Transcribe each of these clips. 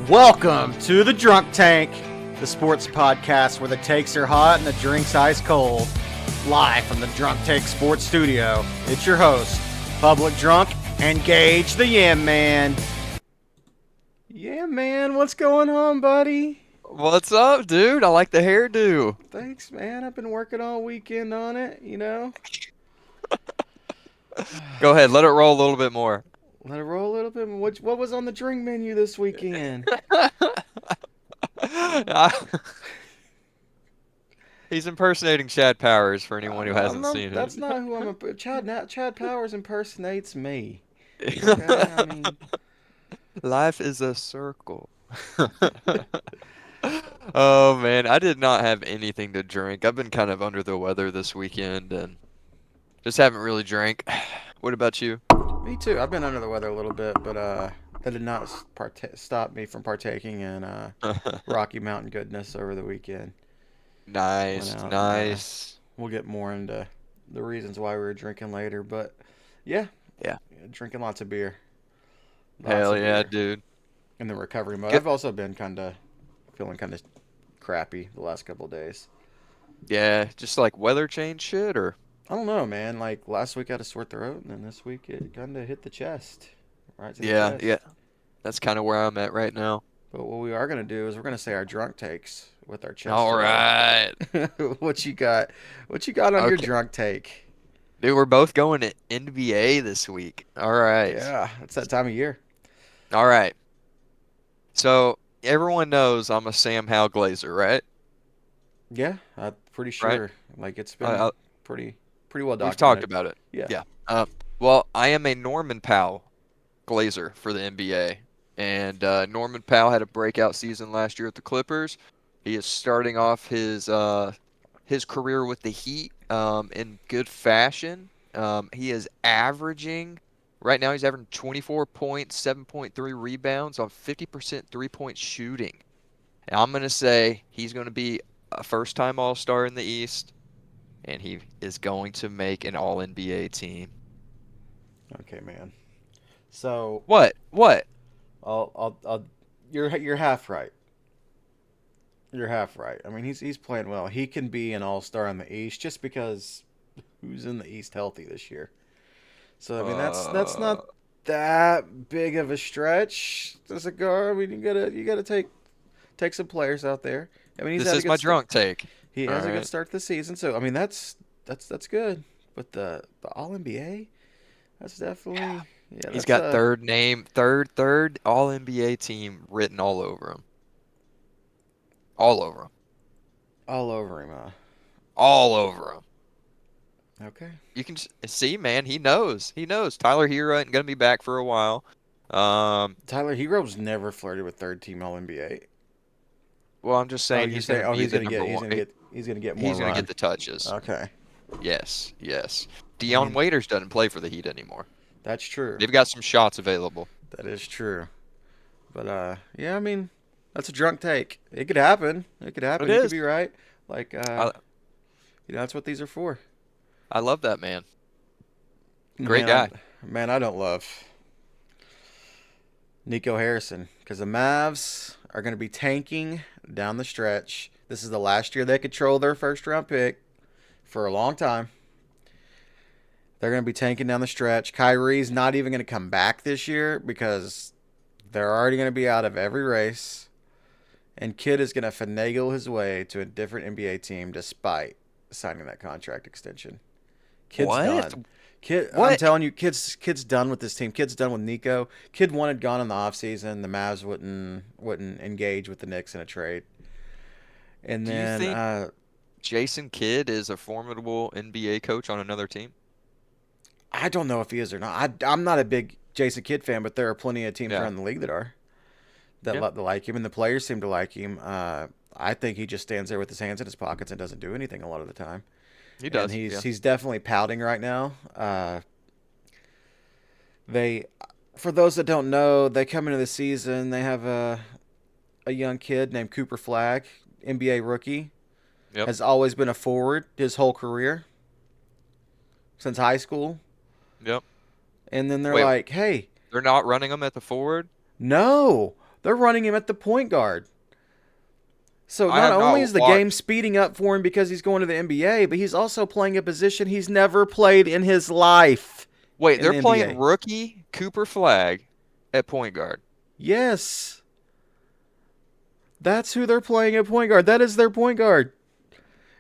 Welcome to the Drunk Tank, the sports podcast where the takes are hot and the drinks ice cold. Live from the Drunk Tank Sports Studio, it's your host, Public Drunk and Gage the Yam Man. Yeah, man, what's going on, buddy? What's up, dude? I like the hairdo. Thanks, man. I've been working all weekend on it, you know. Go ahead, let it roll a little bit more. Let it roll a little bit. What was on the drink menu this weekend? He's impersonating Chad Powers for anyone who hasn't seen That's it. not who Chad Powers impersonates me. Okay, I mean, Life is a circle. Oh man, I did not have anything to drink. I've been kind of under the weather this weekend and just haven't really drank. What about you? me too. I've been under the weather a little bit, but that did not stop me from partaking in Rocky Mountain goodness over the weekend. Went Nice, out and nice. we'll get more into the reasons why we were drinking later, but yeah, Yeah. drinking lots of beer, lots Hell of yeah, beer dude. in the recovery mode. Get, I've also been feeling kind of crappy the last couple of days. yeah, just like weather change shit or I don't know, man. Like last week I had a sore throat, and then this week it kind of hit the chest, right to the yeah, yeah. chest. That's kind of where I'm at right now. But what we are gonna do is we're gonna say our drunk takes with our chest All today. right. What you got? What you got on your Okay. drunk take? Dude, we're both going to NBA this week. All right. Yeah, it's that time of year. All right. So everyone knows I'm a Sam Howell Glazer, right? Yeah, I'm pretty Right? sure. Like it's I, been I, pretty well we've talked documented. about it. Yeah. Yeah. Well, I am a Norman Powell Glazer for the NBA. And Norman Powell had a breakout season last year at the Clippers. He is starting off his career with the Heat in good fashion. He is averaging right now. He's averaging 24 points, 7.3 rebounds on 50% three-point shooting. And I'm gonna say he's gonna be a first-time All-Star in the East, and he is going to make an All NBA team. Okay, man. So What? What? I'll you're half right. You're half right. I mean, he's playing well. He can be an all-star in the East just because who's in the East healthy this year. So I mean, that's Uh, not that big of a stretch as a guard. I mean, you gotta take some players out there. I mean, he's this had a is good my start. drunk take. He All has a good right. start to the season. So I mean, that's good. But the All NBA, that's Yeah. definitely yeah. He's That's got third All NBA team written all over him. All over him. all over him. All over him. Okay. You can see, man, he knows. He knows. Tyler Hero ain't gonna be back for a while. Um, Tyler Hero's never flirted with third team All NBA. well, I'm just Oh, saying you're he's gonna saying oh be the number one. he's gonna get more He's gonna get run. the touches. Okay. Yes, yes. I Dion mean, Waiters doesn't play for the Heat anymore. that's true. They've got some shots available. That is true. But yeah, I mean, that's a drunk take. It could happen. It could It happen. You could is. be right. Like I that's what these are for. I love that man. Great Man, guy. I don't love Nico Harrison because the Mavs are going to be tanking down the stretch. This is the last year they control their first round pick for a long time. They're going to be tanking down the stretch. Kyrie's not even going to come back this year because they're already going to be out of every race. And Kidd is going to finagle his way to a different NBA team despite signing that contract extension. Kid's What? done. Kid, I'm What? telling you, kid's done with this team. Kid's done with Nico. Kid wanted gone in the offseason. The Mavs wouldn't engage with the Knicks in a trade. And Do you then think Jason Kidd is a formidable NBA coach on another team? I don't know if he is or not. I'm not a big Jason Kidd fan, but there are plenty of teams Yeah. around the league that are that Yeah. like him, and the players seem to like him. I think he just stands there with his hands in his pockets and doesn't do anything a lot of the time. He And does. he's Yeah. he's definitely pouting right now. They, for those that don't know, they come into the season. They have a young kid named Cooper Flagg, NBA rookie, Yep. has always been a forward his whole career since high school. Yep. And then they're Wait, like, "Hey, they're not running him at the forward? no, They're running him at the point guard. So I not have only not is the game watched. speeding up for him because he's going to the NBA, but he's also playing a position he's never played in his life Wait, in they're the playing NBA. rookie Cooper Flag at point guard. Yes. That's who they're playing at point guard. That is their point guard.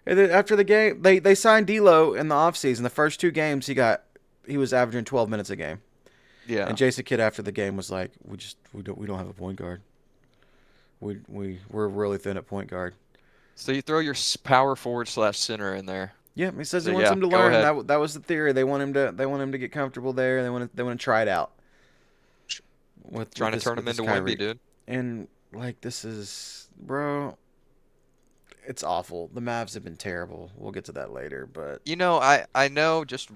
And then after the game, they signed D'Lo in the offseason. The first two games he was averaging 12 minutes a game. And Yeah. Jason Kidd after the game was like, we don't have a point guard. We're really thin at point guard. So you throw your power forward slash center in there. Yeah, he says So he wants yeah, him to go learn. ahead. That was the theory. They want him to get comfortable there. They want to try it out with Trying to this turn with him this into Wimby, Kyrie. dude. And like this is, bro, it's awful. The Mavs have been terrible. We'll get to that later, but I know just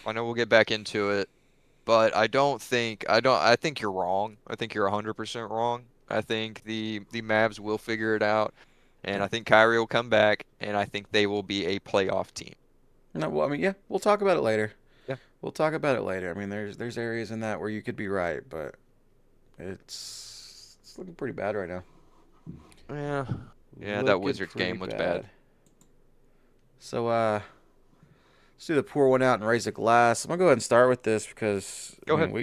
I know we'll get back into it, but I think you're wrong. I think you're 100% wrong. I think the Mavs will figure it out, and yeah. I think Kyrie will come back, and I think they will be a playoff team. No, well, I mean, yeah, we'll talk about it later. Yeah. We'll talk about it later. I mean, there's areas in that where you could be right, but it's looking pretty bad right now. Yeah. Yeah, that Looking Wizards pretty game was bad. bad. So let's do the pour one out and raise a glass. I'm gonna go ahead and start with this because I Go mean ahead. we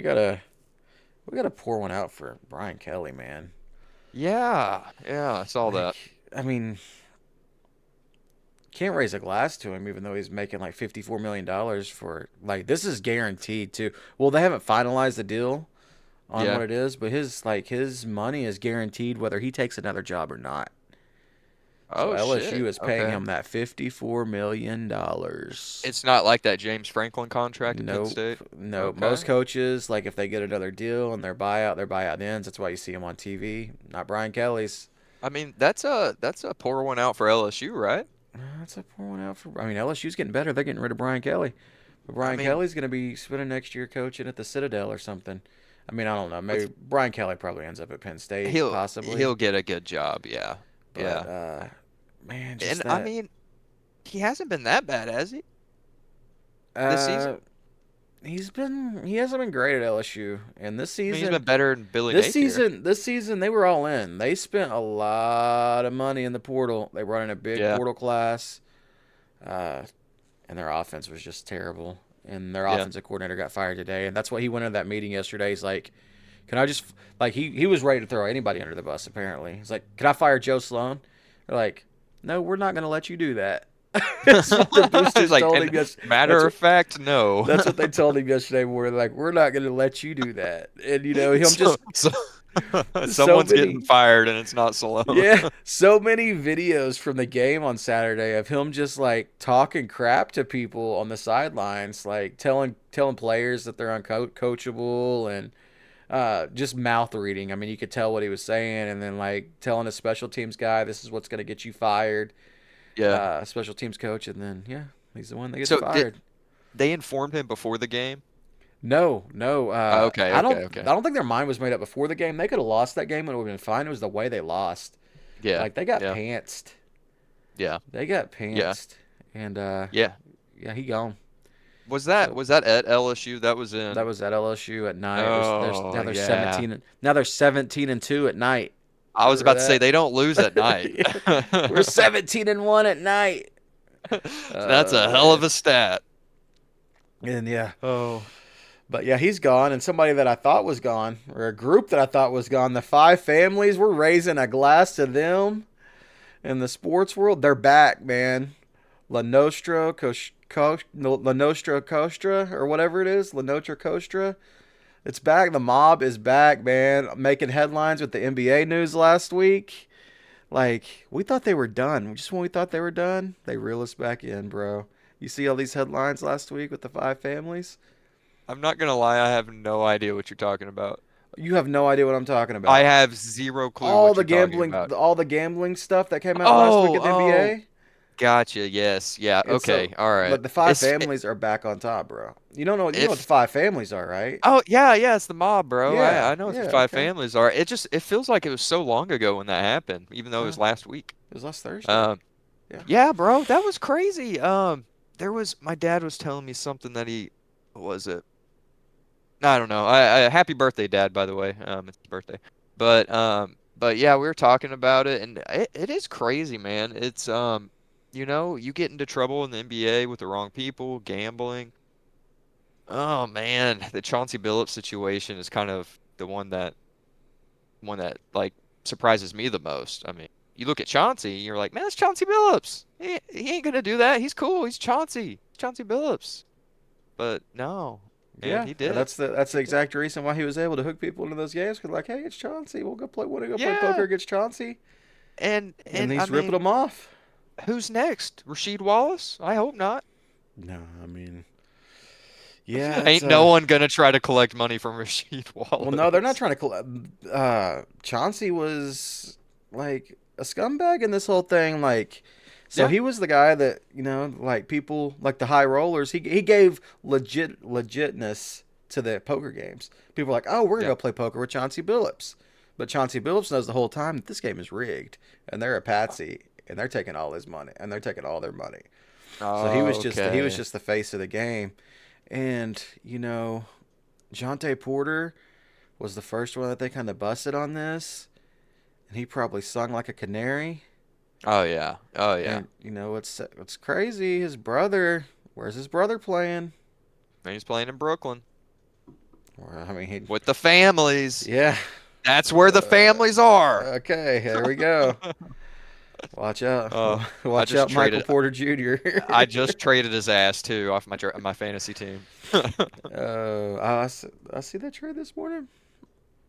gotta pour one out for Brian Kelly, man. Yeah. Yeah, I saw Like, that. I mean, can't raise a glass to him even though he's making like $54 million for like this is guaranteed too. Well, they haven't finalized the deal on Yeah. what it is, but his money is guaranteed whether he takes another job or not. So Oh LSU shit. is paying Okay. him that $54 million. It's not like that James Franklin contract at Penn Nope, State. nope. Most Okay. coaches, like if they get another deal and their buyout ends. That's why you see him on TV. Not Brian Kelly's. I mean, that's a poor one out for LSU, right? That's a poor one out for. I mean, LSU's getting better. They're getting rid of Brian Kelly, but I Brian mean, Kelly's going to be spending next year coaching at the Citadel or something. I mean, I don't know. with Maybe Brian Kelly probably ends up at Penn State, possibly. he'll get a good job, yeah. But Yeah. man, just And I that. mean, he hasn't been that bad, has he? This Uh, season? he hasn't been great at LSU, and this I mean, he's been season better than Billy This Napier. season, this season they were all in. They spent a lot of money in the portal. They brought in a big Yeah. portal class, uh, and their offense was just terrible. And their Yeah. offensive coordinator got fired today, and that's what he went into that meeting yesterday. He's like, "Can I just like he was ready to throw anybody under the bus." Apparently, he's like, "Can I fire Joe Sloan?" They're like, "No, we're not going to let you do that." That's what the He's boosters like, told and him. Yes, matter that's of fact, no. that's what they told him yesterday morning. Like, we're not going to let you do that. And him So, just so so someone's getting many fired and it's not Salone. yeah, so many videos from the game on Saturday of him just like talking crap to people on the sidelines, like telling players that they're uncoachable and just mouth reading. I mean, you could tell what he was saying, and then like telling a special teams guy, "This is what's going to get you fired." Yeah. Special teams coach, and then yeah, he's the one that gets So did fired. they informed him before the game? No, no. Okay, I don't. okay, okay. I don't think their mind was made up before the game. They could have lost that game and it would have been fine. It was the way they lost. Yeah. Like they got Yeah. pantsed. Yeah. They got Yeah. pantsed, and Yeah. yeah, he gone. Was that So was that at LSU? That was that in. was at LSU at night. There's Oh, now they're yeah. 17 and now they're 17-2 at night. I was Remember about to say that? they don't lose at night. Yeah. We're 17-1 at night. That's Oh a hell of man. a stat. And yeah, Oh, but yeah, he's gone. And somebody that I thought was gone, or a group that I thought was gone, the five families. We're raising a glass to them in the sports world. They're back, man. La Nostra Costra, or whatever it is, La Nostra Costra. It's back. The mob is back, man. Making headlines with the NBA news last week. Like, we thought they were done. Just when we thought they were done, they reel us back in, bro. You see all these headlines last week with the five families? I'm not gonna lie, I have no idea what you're talking about. You have no idea what I'm talking I about. have zero clue what you're talking about. All the gambling stuff that came out last week Oh, in the oh, NBA. gotcha. Yes, yeah. It's Okay, all right. but the five families are back on top, bro. You know what the If five families are, right? Oh yeah, yeah, it's the mob, bro. Yeah, I know what the yeah, five okay. families are. It feels like it was so long ago when that happened, even though it Uh, was last week. it was last Thursday. Um, Yeah. yeah, bro, that was crazy. There was my dad was telling me something that he what was it? I don't know. I happy birthday, Dad, by the way. It's his birthday. But yeah, we were talking about it, and it is crazy, man. It's you get into trouble in the NBA with the wrong people, gambling. Oh man, the Chauncey Billups situation is kind of the one that like surprises me the most. I mean, you look at Chauncey, you're like, man, it's Chauncey Billups. He ain't gonna do that. He's cool. He's Chauncey. Chauncey Billups. But no, man, Yeah, he and did it. that's the He did it. exact reason why he was able to hook people into those games. Cause like, hey, it's Chauncey. We'll go play. Want to go play poker Yeah, against Chauncey? And and I he's ripping mean, them off. who's next? Rasheed Wallace? I hope not. No, I mean, yeah, it's Ain't no one gonna try to collect money from Rasheed well, no, they're not Wallace. trying to. Chauncey was like a scumbag in this whole thing. Like, so Yeah, he was the guy that like people like the high rollers. He gave legitness to the poker games. People were like, oh, we're gonna yeah. go play poker with Chauncey Billups, but Chauncey Billups knows the whole time that this game is rigged, and they're a patsy, and they're taking all his money, and they're taking all their money. So he was Okay. just the face of the game, and Jonte Porter was the first one that they kind of busted on this, and he probably sung like a canary. Oh yeah. Oh yeah. And what's crazy? His brother, where's his brother playing? And he's playing in Brooklyn Or, I mean, with the families. yeah. That's where the families are. Okay, there we go. Watch out, Uh, I watch just out, Michael traded. Porter Jr. I just traded his ass too off my fantasy team. I see that trade this morning.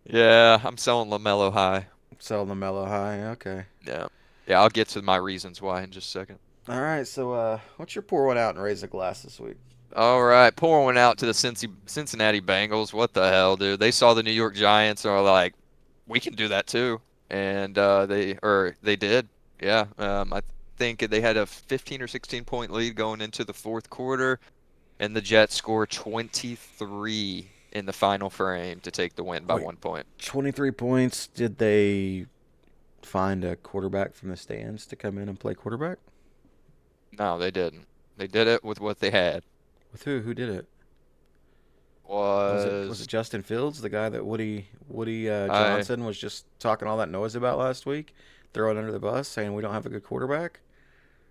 Yeah, I'm selling LaMelo high. Selling the mellow high. Okay. Yeah. Yeah, I'll get to my reasons why in just a second. All right. So, what's your pour one out and raise a glass this week? All right, pouring one out to the Cincinnati Bengals. What the hell, dude? They saw the New York Giants and are like, we can do that too. And they did. Yeah. I think they had a 15 or 16 point lead going into the fourth quarter, and the Jets score 23 in the final frame to take the win by Wait, 1 point. 23 points. Did they find a quarterback from the stands to come in and play quarterback? No, they didn't. They did it with what they had. With who? Who did it? Was it Was Justin Fields, the guy that Woody I Johnson was just talking all that noise about last week, throwing under the bus, saying we don't have a good quarterback?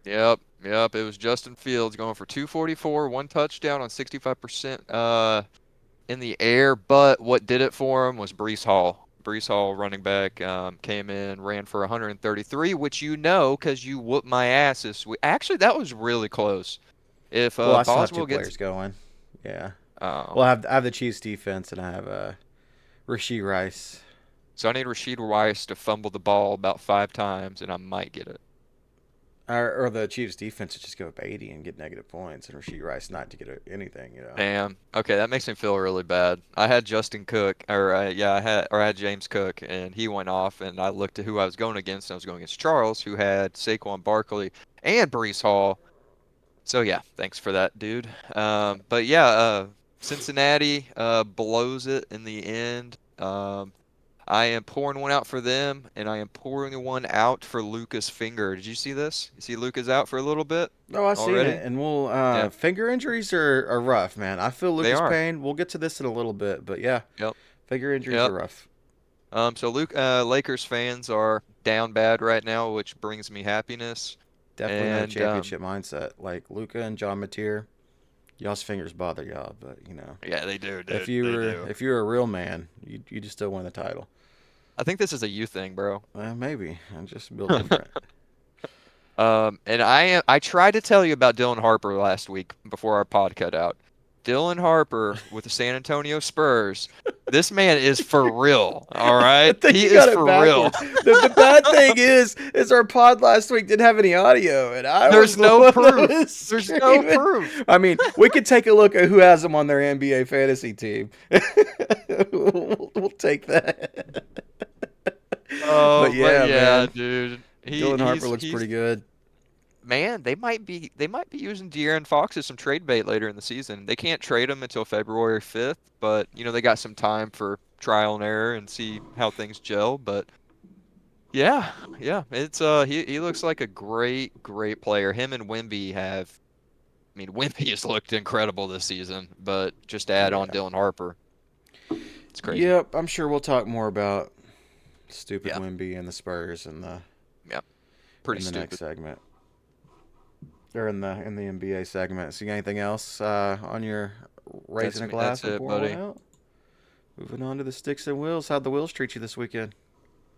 Yep, yep. It was Justin Fields going for 244, one touchdown on 65% in the air. But what did it for him was Brees Hall. Brees Hall, running back, came in, ran for 133, which you know because you whooped my ass this week. Actually, that was really close. If Well, I still have two Boswell gets, players going. Yeah. oh, Well, I have the Chiefs defense, and I have Rasheed Rice. so I need Rasheed Rice to fumble the ball about 5 times, and I might get it. Or the Chiefs defense to just go up 80 and get negative points, and Rasheed Rice not to get anything. Damn. Okay, that makes me feel really bad. I had Justin Cook, or yeah, I had James Cook, and he went off, and I looked at who I was going against, and I was going against Charles, who had Saquon Barkley and Brees Hall. So yeah, thanks for that, dude. But yeah, Cincinnati blows it in the end. I am pouring one out for them, and I am pouring one out for Lucas Finger. Did you see this? You see Luca's out for a little bit Oh, I seen it, already? and we'll Yeah, finger injuries are rough, man. I feel they Lucas are. Payne. We'll get to this in a little bit, but yeah, Yep. finger injuries Yep. are rough. So Lakers fans are down bad right now, which brings me happiness. Definitely not a And championship mindset. Like Luca and John Mateer, y'all's fingers bother y'all, but yeah, they do, if dude. you They were do. if you're a real man, you just still win the title. I think this is a you thing, bro. Maybe I'm just built different. And I tried to tell you about Dylan Harper last week before our pod cut out. Dylan Harper with the San Antonio Spurs. This man is for real, all I right? think He you is got it for real. backwards. The bad thing is our pod last week didn't have any audio, and I was There's the no one that proof. was There's no screaming. proof. I mean, we could take a look at who has them on their NBA fantasy team. We'll take that. But But yeah, yeah, man, dude. Dylan Harper looks He's pretty good. man, they might be using De'Aaron Fox as some trade bait later in the season. They can't trade him until February 5th, but they got some time for trial and error and see how things gel. But yeah, yeah, it's he looks like a great player. Him and Wimby have, I mean, Wimby has looked incredible this season, but just add on Yeah. Dylan Harper, it's crazy. Yep, I'm sure we'll talk more about Stupid Yeah, Wimby and the Spurs yeah, pretty in the next stupid. segment. Or in the NBA segment. See anything else on your raising a glass That's and it, pouring one buddy. out? Moving on to the sticks and wheels. How'd the wheels treat you this weekend?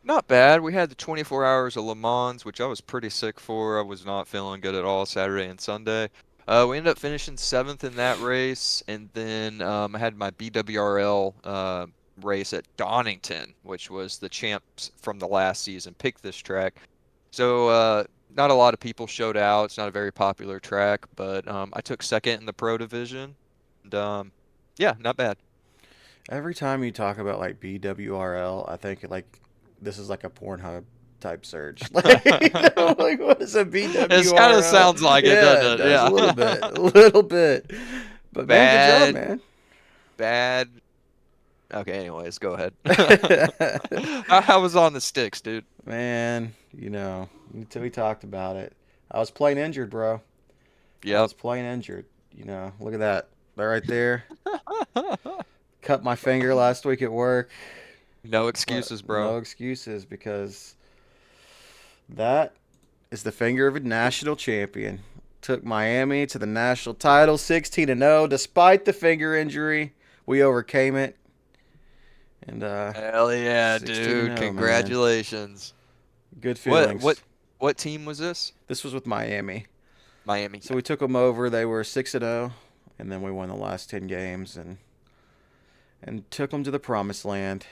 Not bad. We had the 24 hours of Le Mans, which I was pretty sick for. I was not feeling good at all Saturday and Sunday. We ended up finishing seventh in that race, and then I had my BWRL race at Donington, which was the champs from the last season picked this track. So not a lot of people showed out. It's not a very popular track, but I took second in the pro division, and yeah, not bad. Every time you talk about like BWRL, I think like this is like a Pornhub type search. Like what is a It kind of BWRL? sounds like it, Yeah, doesn't it it? does a little Yeah. bit, a little bit. But man, good job, Bad, man. bad. Okay, anyways, go ahead. I was on the sticks, dude. Man, until we talked about it, I was playing injured, bro. I Yep. was playing injured. Look at that. That right there. Cut my finger last week at work, No but excuses, bro. no excuses because that is the finger of a national champion. Took Miami to the national title 16-0 despite the finger injury. We overcame it and Hell yeah, 16 dude. 0, man. Congratulations. Good What what feelings. what team was this? This was with Miami. Miami. So we took them over. They were 6-0 and then we won the last 10 games and took them to the promised land.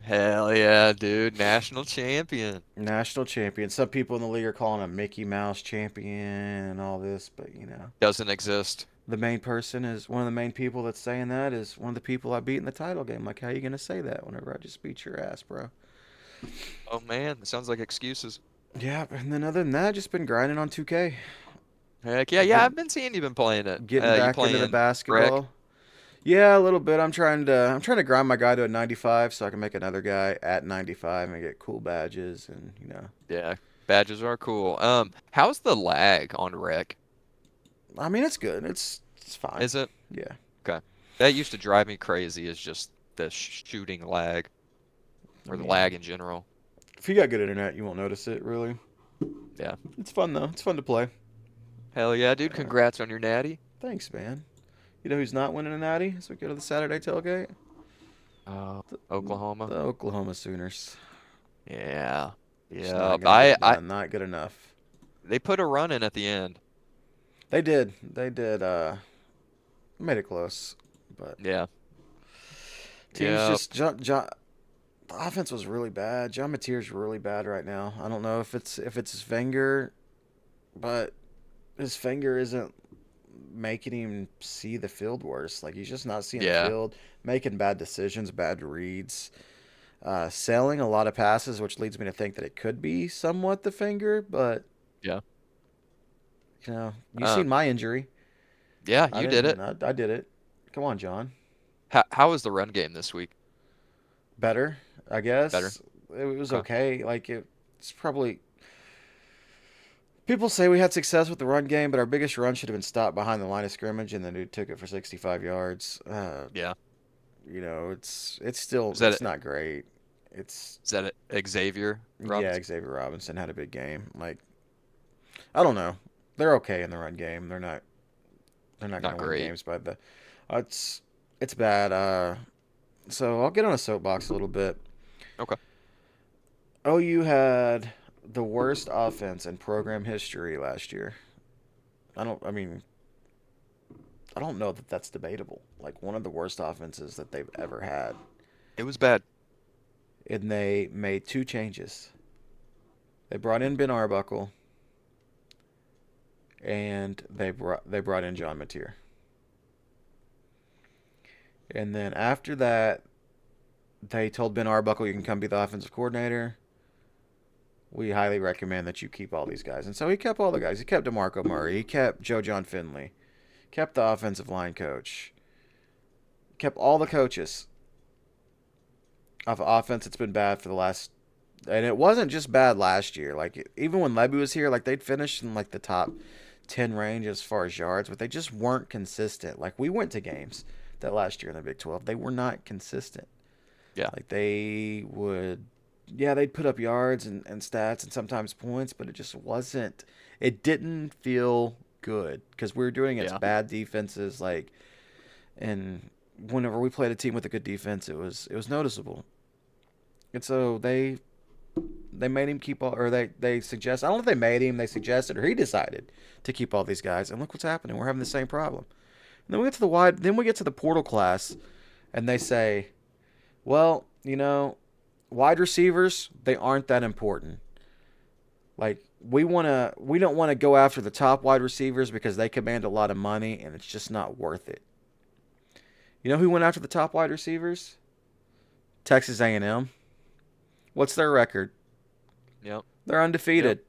Hell yeah, dude. National champion. National champion. Some people in the league are calling him Mickey Mouse champion and all this, but Doesn't exist. the main person is one of the main people that's saying that is one of the people I beat in the title game. Like, how you gonna say that whenever I just beat your ass, bro? Oh man, that sounds like excuses. Yeah, and then other than that, just been grinding on 2K, Heck yeah, yeah, Get, I've been seeing you been playing it. getting You back into the playing Rec? basketball. Yeah, a little bit. I'm trying to grind my guy to a 95 so I can make another guy at 95 and get cool badges and. Yeah, badges are cool. How's the lag on Rec? I mean, it's good. It's fine. Is it? Yeah. Okay. That used to drive me crazy, is just the shooting lag I or the mean, lag in general. if you got good internet, you won't notice it really. Yeah. It's fun though. It's fun to play. Hell yeah, dude. Yeah. Congrats on your natty. Thanks, man. You know who's not winning a natty as we go to the Saturday tailgate? Oh, The, Oklahoma. the Oklahoma Sooners. Yeah. Just Yeah. not gonna get it I done. Not good enough. they put a run in at the end. They did. They did. Made it close, but Yeah. teams Yeah. just the offense was really bad. John Mateer's really bad right now. I don't know if it's his finger, but his finger isn't making him see the field worse. Like he's just not seeing the Yeah. field, making bad decisions, bad reads, selling a lot of passes, which leads me to think that it could be somewhat the finger. But Yeah. you Um, seen my injury. yeah, I you did didn't. it. I did it. Come on, John. How was the run game this week? Better, I Better? guess. It was Okay. okay. Like it's probably people say we had success with the run game, but our biggest run should have been stopped behind the line of scrimmage, and the dude took it for 65 yards. Yeah. It's still Is that it's it? not great. It's Is that it? Xavier Yeah, Robinson? Xavier Robinson had a big game. Like I don't know, they're okay in the run game. They're not going Not to win great. games by the. It's bad. So I'll get on a soapbox a little bit. Okay. OU had the worst offense in program history last year. I don't. I mean, I don't know that that's debatable. Like one of the worst offenses that they've ever had. It was bad. And they made two changes. They brought in Ben Arbuckle, and they brought in John Mateer. And then after that, they told Ben Arbuckle, "You can come be the offensive coordinator. We highly recommend that you keep all these guys." And so he kept all the guys. He kept DeMarco Murray. He kept Joe John Finley. Kept the offensive line coach. Kept all the coaches of offense. It's been bad for the last, and it wasn't just bad last year. Like even when Levy was here, like they'd finished in like the top 10 range as far as yards, but they just weren't consistent. Like we went to games that last year in the Big 12, they were not consistent. Yeah. Like they would yeah, they'd put up yards and stats and sometimes points, but it just wasn't. It didn't feel good because we were doing against Yeah. bad defenses. Like, and whenever we played a team with a good defense, it was noticeable. And so they made him keep all, or they suggest. I don't know if they made him. They suggested, or he decided to keep all these guys. And look what's happening. We're having the same problem. And then we get to the wide. Then we get to the portal class, and they say, well, wide receivers, they aren't that important. Like we don't want to go after the top wide receivers because they command a lot of money and it's just not worth it. You know who went after the top wide receivers? Texas A&M. What's their record? Yep. They're Yep. undefeated.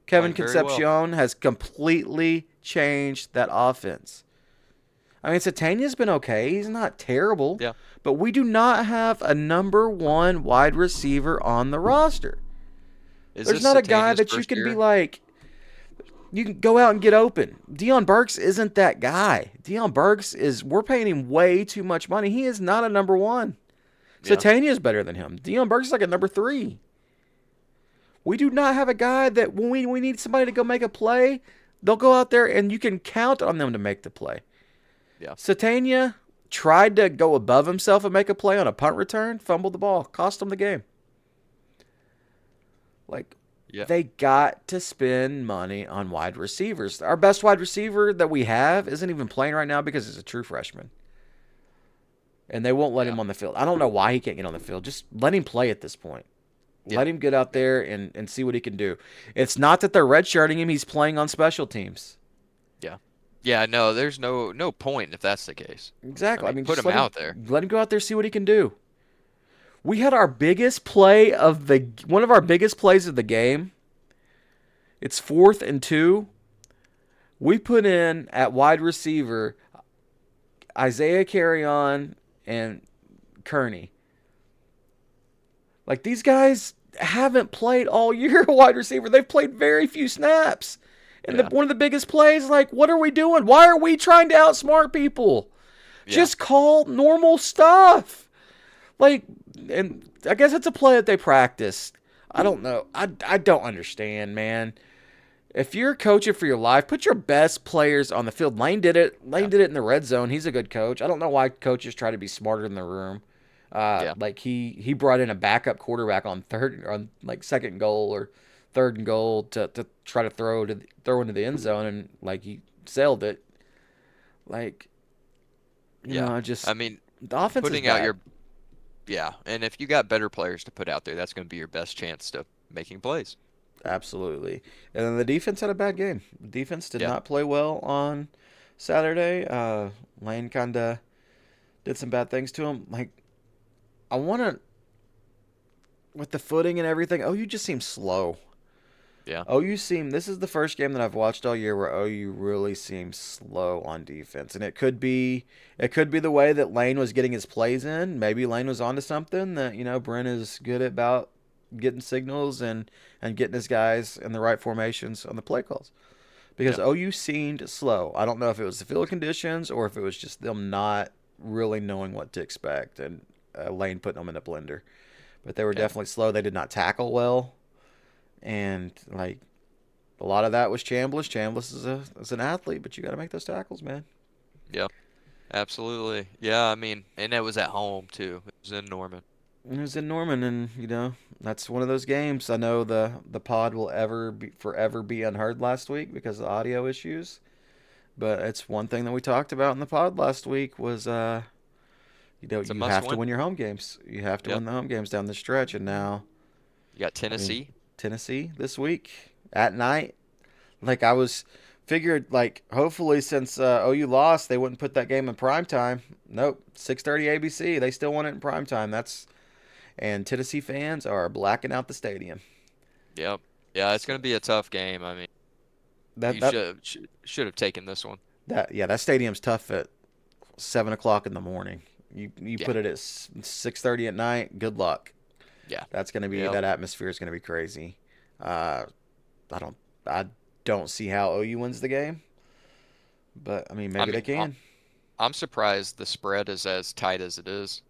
Kevin Playing very well. Concepcion has completely changed that offense. I mean, Satania's been okay. He's not terrible. Yeah. But we do not have a number one wide receiver on the roster. Is There's this not a guy Satania's that you first can be year? like, you can go out and get open. Deion Burks isn't that guy. Deion Burks we're paying him way too much money. He is not a number one. Yeah. Satania is better than him. Deion Burks is like a number three. We do not have a guy that when we need somebody to go make a play, they'll go out there and you can count on them to make the play. Yeah. Satania tried to go above himself and make a play on a punt return, fumbled the ball, cost him the game. Like, Yeah. they got to spend money on wide receivers. Our best wide receiver that we have isn't even playing right now because he's a true freshman. And they won't let Yeah. him on the field. I don't know why he can't get on the field. Just let him play at this point. Yeah. Let him get out there and see what he can do. It's not that they're redshirting him. He's playing on special teams. Yeah. Yeah. No, there's no point if that's the case. I Exactly. I mean, mean, put just him out there. let him go out there, see what he can do. We had our biggest play of one of our biggest plays of the game. It's 4th and 2. We put in at wide receiver Isaiah Carrion and Kearney. Like, these guys haven't played all year wide receiver. They've played very few snaps. And Yeah. one of the biggest plays, like, what are we doing? Why are we trying to outsmart people? Yeah. Just call normal stuff. Like, and I guess it's a play that they practiced. I don't know. I don't understand, man. If you're coaching for your life, put your best players on the field. Lane did it. Yeah. Lane did it in the red zone. He's a good coach. I don't know why coaches try to be smarter in the room. Yeah. Like he brought in a backup quarterback on like second goal or third and goal to try to throw into the end zone, and like he sailed it. Like, Yeah. I just I mean, the offense is putting out bad. your yeah, and if you got better players to put out there, that's going to be your best chance to making plays. Absolutely. And then the defense had a bad game. The defense did Yeah. not play well on Saturday. Lane kind of did some bad things to him. Like, I want to, with the footing and everything, OU just seems slow. Yeah. This is the first game that I've watched all year where OU really seems slow on defense. And it could be the way that Lane was getting his plays in. Maybe Lane was onto something that, Brent is good about getting signals and getting his guys in the right formations on the play calls. Because Yeah. OU seemed slow. I don't know if it was the field conditions or if it was just them not really knowing what to expect and Lane putting them in a blender. But they were Yeah. definitely slow. They did not tackle well. And like a lot of that was Chambliss. Chambliss is an athlete, but you got to make those tackles, man. Yeah. Absolutely. Yeah, I mean, and it was at home too. It was in Norman. It was in Norman, and that's one of those games. I know the pod will forever be unheard last week because of audio issues. But it's one thing that we talked about in the pod last week was It's a you must have to win. win your home games. You have to Yep. win the home games down the stretch, and now You got I mean Tennessee. Tennessee this week at night. Like I was figured, like hopefully since OU lost, they wouldn't put that game in prime time. Nope, 6:30 ABC. They still want it in prime time. And Tennessee fans are blacking out the stadium. Yep. Yeah, it's going to be a tough game. I mean, That you that should have taken this one. that stadium's tough at 7 o'clock in the morning. You Yeah. put it at 6:30 at night. Good luck. Yeah. That's gonna be Yep. that atmosphere is gonna be crazy. Uh, I don't I don't see how OU wins the game, but I mean I maybe they mean, can. I'm surprised the spread is as tight as it is.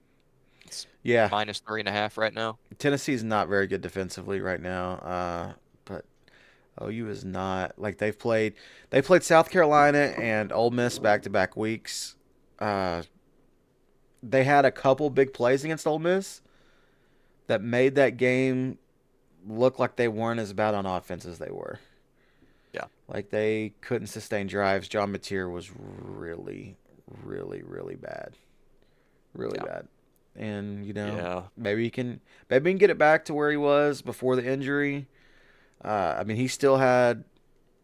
It's Yeah, minus 3.5 right now. Tennessee's not very good defensively right now. But OU is not like they played South Carolina and Ole Miss back to back weeks. Uh, they had a couple big plays against Ole Miss that made that game look like they weren't as bad on offense as they were. Yeah, Like they couldn't sustain drives. John Mateer was really, really, really bad, really yeah, bad. And yeah. maybe he can get it back to where he was before the injury. I mean, he still had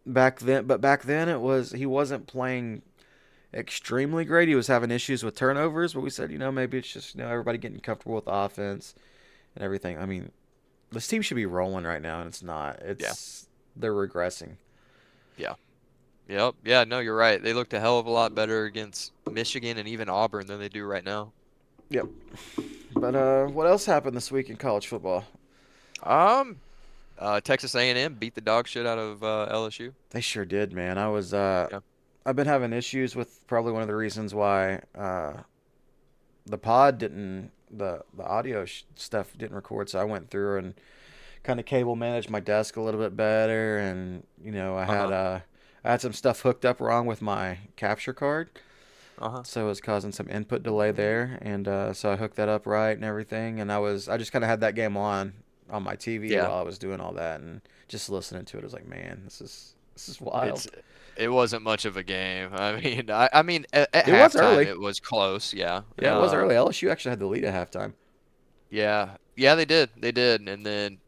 back then, but back then he wasn't playing extremely great. He was having issues with turnovers, but we said, maybe it's just everybody getting comfortable with the offense and everything. I mean, this team should be rolling right now, and it's not. Yeah. They're regressing. Yeah. Yep. Yeah, no, you're right. They looked a hell of a lot better against Michigan and even Auburn than they do right now. Yep. But what else happened this week in college football? Um, Texas A&M beat the dog shit out of LSU. They sure did, man. Yeah. I've been having issues with probably one of the reasons why the pod didn't the audio stuff didn't record. So I went through and kind of cable managed my desk a little bit better, and Uh-huh. I had some stuff hooked up wrong with my capture card, Uh-huh. so it was causing some input delay there, and so I hooked that up right and everything, and I just kind of had that game on my TV Yeah. while I was doing all that, and just listening to it, I was like, man, this is wild. It's it wasn't much of a game. I mean at It was halftime early. it was close, yeah. Yeah, it was early. LSU actually had the lead at halftime. Yeah. Yeah, they did. They did. And then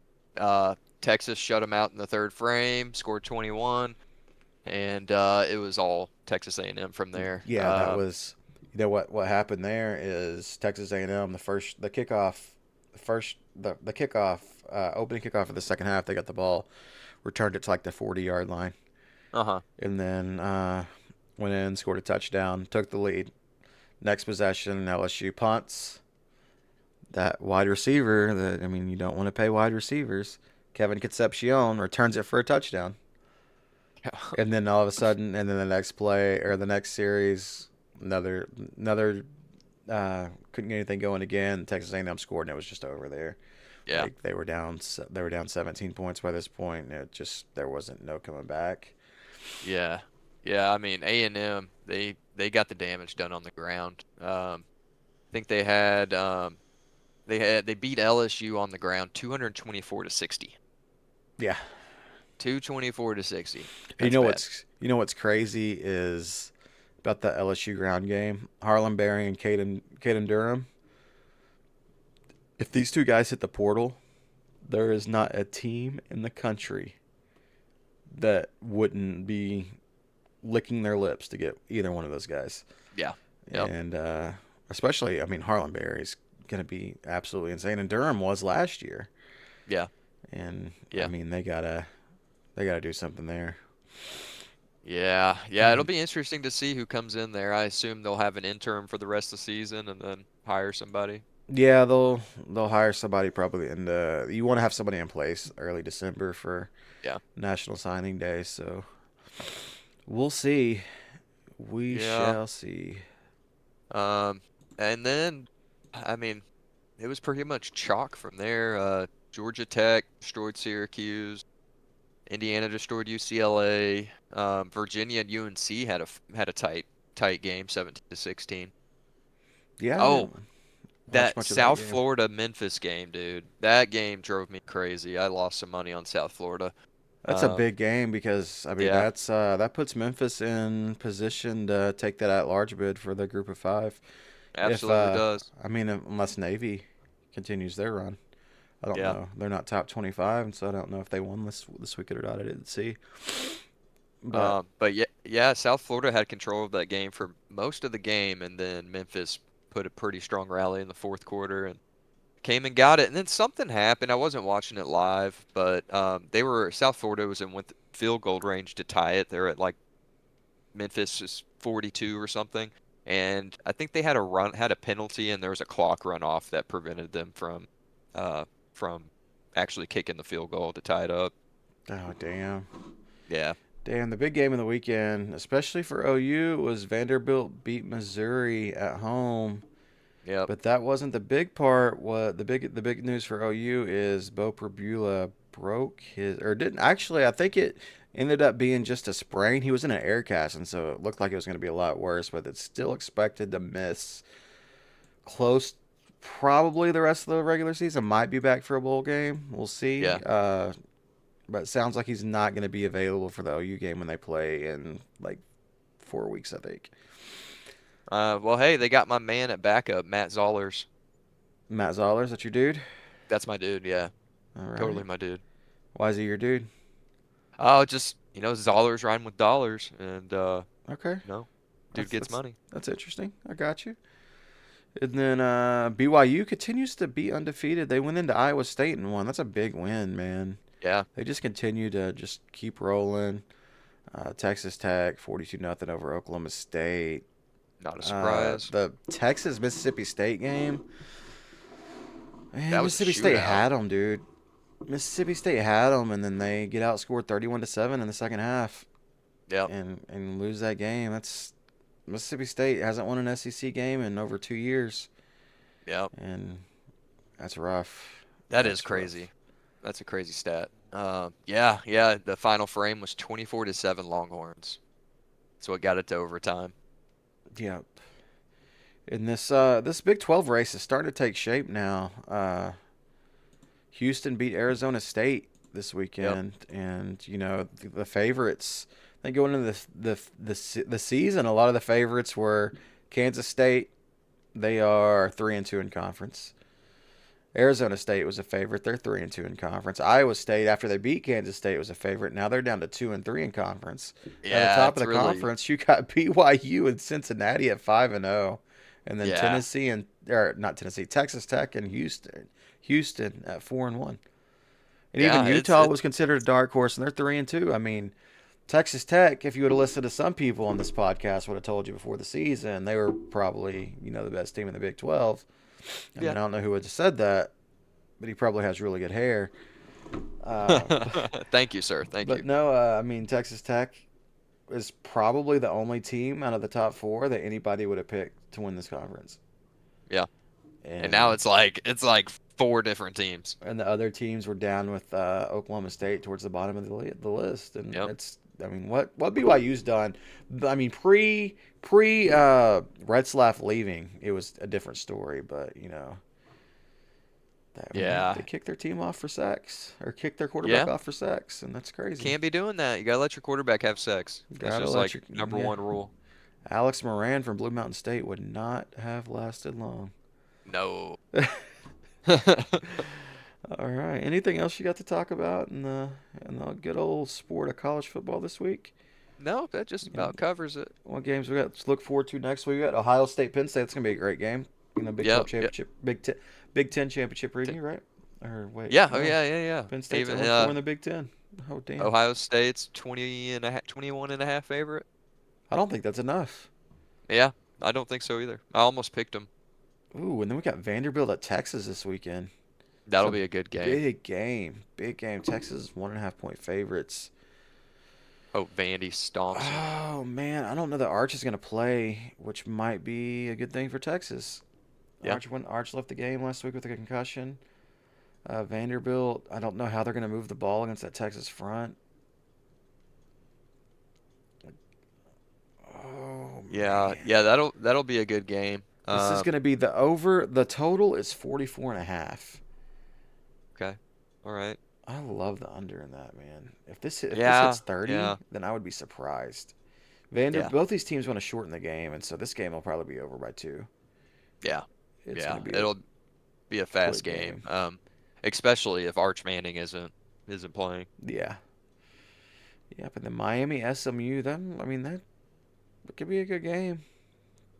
Texas shut them out in the third frame, scored 21, and it was all Texas A&M from there. Yeah, that was what happened there is Texas A&M the kickoff opening kickoff of the second half, they got the ball, returned it to like the 40-yard line, Uh-huh. and then went in, scored a touchdown, took the lead. Next possession, LSU punts. That wide receiver that I mean, you don't want to pay wide receivers. Kevin Concepcion returns it for a touchdown. And then all of a sudden, and then the next play or the next series, another couldn't get anything going again. Texas A&M scored, and it was just over there. Yeah. Like they were down 17 points by this point, and it just there wasn't no coming back. Yeah. Yeah, I mean A&M, they got the damage done on the ground. I think they beat LSU on the ground 224 to 60. Yeah, 224 to 60. you That's know bad. what's crazy is about the LSU ground game. Harlan Berry and Caden Durham. If these two guys hit the portal, there is not a team in the country that wouldn't be licking their lips to get either one of those guys. Yeah. Yep. And especially, I mean, Harlan Berry's going to be absolutely insane, and Durham was last year. Yeah. And I Yeah. mean, they gotta do something there. Yeah. Yeah, it'll be interesting to see who comes in there. I assume they'll have an interim for the rest of the season and then hire somebody. Yeah, they'll hire somebody probably in the. You want to have somebody in place early December for Yeah. National Signing Day, so we'll see. We Yeah. shall see. Um, and then, I mean, it was pretty much chalk from there. Georgia Tech destroyed Syracuse. Indiana destroyed UCLA. Virginia and UNC had a tight game, 17 to 16. Yeah, I Oh, didn't watch that much of that South game. Florida Memphis game, dude. That game drove me crazy. I lost some money on South Florida. That's a Um, big game because I mean yeah, that puts Memphis in position to take that at-large bid for the Group of Five. If absolutely does. I mean unless Navy continues their run, I don't Yeah. know. They're not top 25, and so I don't know if they won this weekend or not. I didn't see, but But yeah, yeah, South Florida had control of that game for most of the game, and then Memphis put a pretty strong rally in the fourth quarter and came and got it. And then something happened. I wasn't watching it live, but South Florida was in with field goal range to tie it. They're at like Memphis is 42 or something, and I think they had a penalty, and there was a clock run off that prevented them uh from actually kicking the field goal to tie it up. oh damn. Yeah. Damn, the big game of the weekend, especially for OU, was Vanderbilt beat Missouri at home. Yep. But that wasn't the big part. What the big news for OU is Bo Perbula broke his or didn't actually. I think it ended up being just a sprain. He was in an air cast, and so it looked like it was going to be a lot worse. But it's still expected to miss close, probably the rest of the regular season. Might be back for a bowl game. We'll see. Yeah. But it sounds like he's not going to be available for the OU game when they play in like 4 weeks, I think. Well, hey, they got my man at backup, Matt Zollers. Matt Zoller, is that your dude? That's my dude. Yeah, All totally right. my dude. Why is he your dude? Oh, just Zollers rhyme with dollars, and Okay. you know, dude That's gets that's money. that's interesting. I got you. And then BYU continues to be undefeated. They went into Iowa State and won. That's a big win, man. Yeah, They just continue to just keep rolling. Texas Tech 42 nothing over Oklahoma State. not a surprise. The Texas Mississippi State game. Man, That was a Mississippi State shootout. had them, dude. Mississippi State had them, and then they get outscored 31-7 in the second half, Yep. and lose that game. That's Mississippi State hasn't won an SEC game in over 2 years, Yep. and that's rough. That is That's rough. crazy. That's a crazy stat. Yeah, yeah. The final frame was 24-7 Longhorns. So it got it to overtime. Yeah. And this Big 12 race is starting to take shape now. Houston beat Arizona State this Yep. weekend, and the favorites. I think going into the season, a lot of the favorites were Kansas State. They are 3-2 in conference. Arizona State was a favorite. They're 3-2 in conference. Iowa State, after they beat Kansas State, was a favorite. Now they're down to 2-3 in conference. At the Yeah, top of it's the really conference, you got BYU and Cincinnati at 5-0, and then yeah. Tennessee and or not Tennessee, Texas Tech and Houston at 4-1. And even Yeah, it's Utah it was considered a dark horse, and they're 3-2. I mean, Texas Tech, if you would have listened to some people on this podcast, would have told you before the season they were probably the best team in the Big 12. I mean, yeah. I don't know who would have said that, but he probably has really good hair. Uh, Thank you, sir. Thank but you. no, I mean Texas Tech is probably the only team out of the top four that anybody would have picked to win this conference, Yeah. And now and it's like four different teams. and the other teams were down with Oklahoma State towards the bottom of the list, and Yep. it's I mean what BYU's done. I mean pre Retzlaff leaving, it was a different story, but I mean they Yeah. kicked their team off for sex or kicked their quarterback Yeah. off for sex, and that's crazy. Can't be doing that. You gotta let your quarterback have sex. That's Gotta just let like your number yeah. one rule. Alex Moran from Blue Mountain State would not have lasted long. No. All right. Anything else you got to talk about in the good old sport of college football this week? No, that just about And covers it. what games we got to look forward to next week? We got Ohio State, Penn State. That's gonna be a great game. Big 12 Yep. Yep. championship, Big Ten championship preview, right? Or wait, Yeah. Oh no. yeah. Yeah. Yeah. Penn State's Even 0-4 in the Big Ten. Oh damn. Ohio State's 20 and a half, 21 and a half favorite. I don't think that's enough. Yeah. I don't think so either. I almost picked them. Ooh, and then we got Vanderbilt at Texas this weekend. It's That'll a be a good game. big game. Big game. Texas is 1.5 point favorites. Oh, Vandy stomps them. Oh man, I don't know that Arch is going to play, which might be a good thing for Texas. Yeah. Arch left the game last week with a concussion. Vanderbilt, I don't know how they're going to move the ball against that Texas front. Oh Yeah. man, Yeah. That'll be a good game. this is going to be the over. The total is 44 and a half. Okay. All right. I love the under in that, man. If this Yeah. hits 30, Yeah. then I would be surprised. Yeah. Both these teams want to shorten the game, and so this game will probably be over by two. Yeah. It's going Yeah. to be a It'll be a fast quick game. game. Especially if Arch Manning isn't playing. Yeah. Yeah, but the Miami SMU, that could be a good game.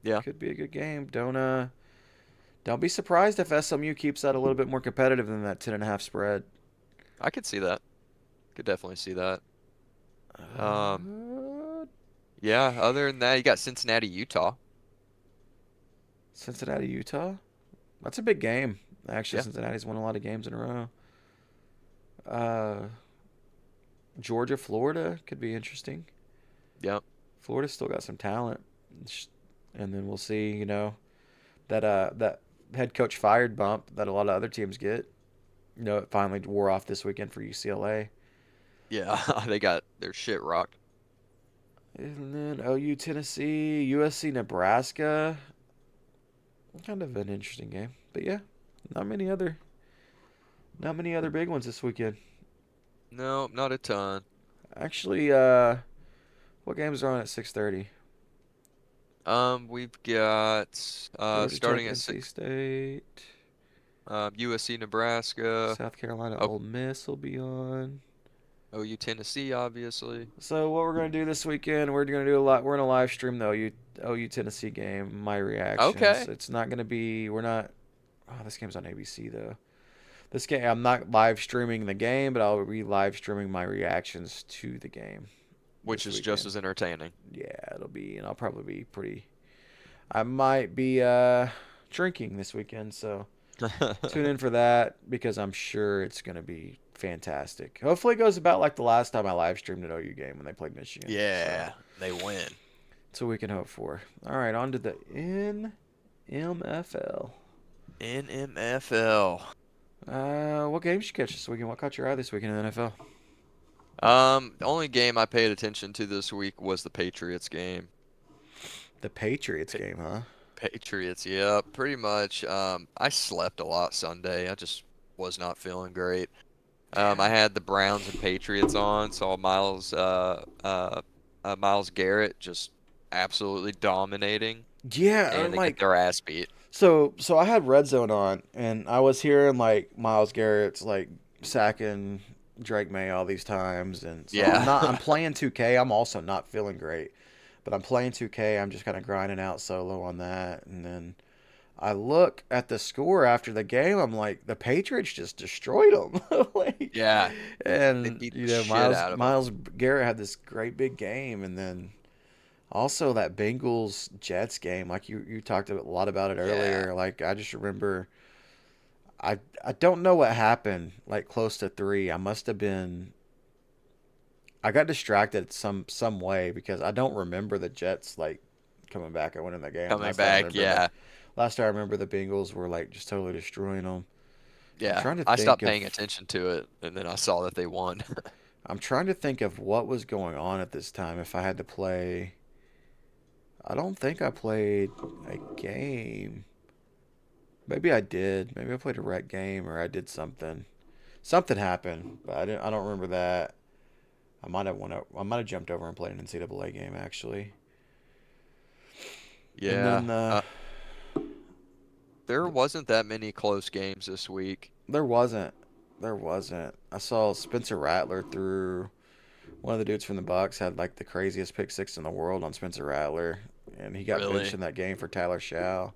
Yeah. Could be a good game. Don't be surprised if SMU keeps that a little bit more competitive than that 10.5 spread. I could see that. Could definitely see that. Um, Uh, yeah, other than that, you got Cincinnati, Utah. Cincinnati, Utah. That's a big game. Actually, Yeah. Cincinnati's won a lot of games in a row. Uh, Georgia, Florida could be interesting. Yep. Florida's still got some talent. And then we'll see, that head coach fired bump that a lot of other teams get. It finally wore off this weekend for UCLA. Yeah, they got their shit rocked. And then OU Tennessee, USC Nebraska. Kind of an interesting game. But yeah, not many other not many other big ones this weekend. No, not a ton. Actually, what games are on at 6:30? We've got Georgia Tech, starting at NC 6, State, USC, Nebraska, South Carolina, oh, Ole Miss will be on. OU, Tennessee, obviously. So what we're gonna do this weekend? We're gonna do a lot. We're gonna live stream the OU Tennessee game. My reactions. Okay. It's not gonna be. We're not. Oh, this game's on ABC though. This game, I'm not live streaming the game, but I'll be live streaming my reactions to the game Which this is just weekend. as entertaining. Yeah, it'll be, and I'll probably be pretty. I might be drinking this weekend, so tune in for that because I'm sure it's gonna be fantastic. Hopefully, it goes about like the last time I live streamed an OU game when they played Michigan. So Yeah, they win. that's what we can hope for. All right, on to the NMFL. NMFL. What games you catch this weekend? What caught your eye this weekend in the NFL? The only game I paid attention to this week was the Patriots game. The Patriots Pa game, huh? Patriots, yeah, pretty much. I slept a lot Sunday. I just was not feeling great. I Yeah. had the Browns and Patriots on, saw Miles Garrett just absolutely dominating, Yeah, and I'm they get like, their ass beat. so I had Red Zone on, and I was hearing like Miles Garrett's like sacking Drake May all these times, and so I'm Yeah. playing 2K. I'm also not feeling great, but I'm playing 2K. I'm just kind of grinding out solo on that, and then I look at the score after the game. I'm like, the Patriots just destroyed them. Like, Yeah, they and beat the you know, shit Miles out of them. Miles Garrett had this great big game, and then also that Bengals Jets game. Like you talked a lot about it Yeah. earlier. Like I just remember, I don't know what happened. Like close to three, I must have been. I got distracted some way because I don't remember the Jets like coming back and winning the game. Coming back, yeah. Last I remember the Bengals were like just totally destroying them. I'm Yeah. trying to I think stopped of paying attention to it, and then I saw that they won. I'm trying to think of what was going on at this time. If I had to play, I don't think I played a game. Maybe I did. Maybe I played a rec game or I did something. Something happened, but I didn't. I don't remember that. I might have went. I might have jumped over and played an NCAA game actually. And Yeah. then There wasn't that many close games this week. there wasn't. There wasn't. I saw Spencer Rattler threw one of the dudes from the Bucks had like the craziest pick six in the world on Spencer Rattler, and he got benched Really? in that game for Tyler Shaw.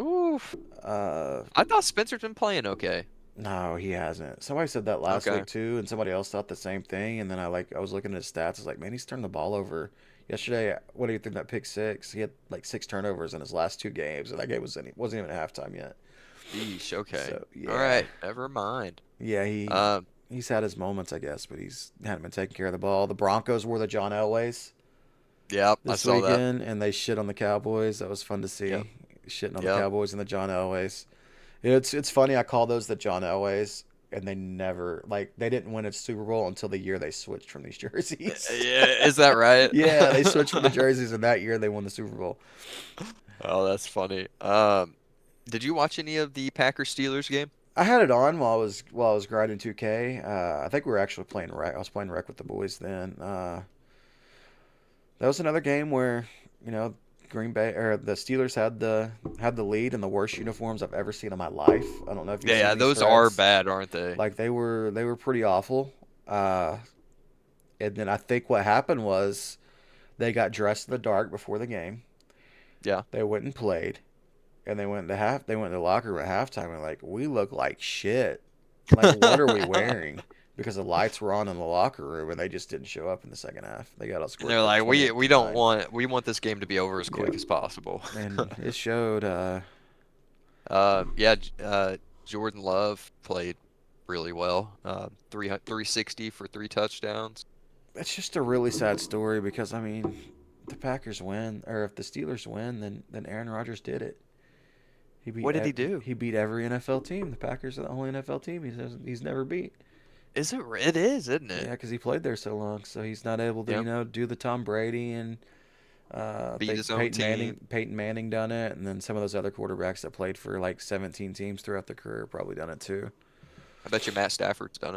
Oof. Uh, I thought Spencer's been playing okay. no, he hasn't. Somebody said that last Okay. week too, and somebody else thought the same thing. And then I was looking at his stats. I was like, man, he's turned the ball over. Yesterday, when he threw that pick six, he had like six turnovers in his last two games, and that game wasn't even at halftime yet. Yeesh, okay. So All yeah, right, never mind. yeah, Um, he's had his moments, I guess, but he's hadn't been taking care of the ball. The Broncos were the John Elways yep, I this saw that. weekend, and they shit on the Cowboys. That was fun to Yep, see, shitting on the yep. Cowboys and the John Elways. It's funny. I call those the John Elways, and they never like they didn't win a Super Bowl until the year they switched from these jerseys. Yeah, is that right? Yeah, they switched from the jerseys, and that year they won the Super Bowl. Oh, that's funny. Did you watch any of the Packers Steelers game? I had it on while I was grinding 2K. I think we were actually playing rec. I was playing rec with the boys then. That was another game where you know Green Bay or the Steelers had the lead in the worst uniforms I've ever seen in my life. I don't know if you've Yeah, seen yeah, these those are threads. bad, aren't they? Like they were pretty awful. Uh, and then I think what happened was they got dressed in the dark before the game. Yeah. They went and played, and they went to the locker room at halftime and like we look like shit. Like what are we wearing? Because the lights were on in the locker room and they just didn't show up in the second half. They got And outscored they're like like, we 28 we to don't 9. want we want this game to be over as quick Yep. as possible. And it showed Yeah, Jordan Love played really well. 360 for 3 touchdowns. it's just a really sad story because I mean, the Packers win or if the Steelers win then Aaron Rodgers did it. He beat What did he do? he beat every NFL team. The Packers are the only NFL team he's never beat. Is it? It is, isn't it? Yeah, because he played there so long, so he's not able to Yep. do the Tom Brady and I Beat his think own team. Peyton Manning done it, and then some of those other quarterbacks that played for like 17 teams throughout their career probably done it too. I bet you Matt Stafford's done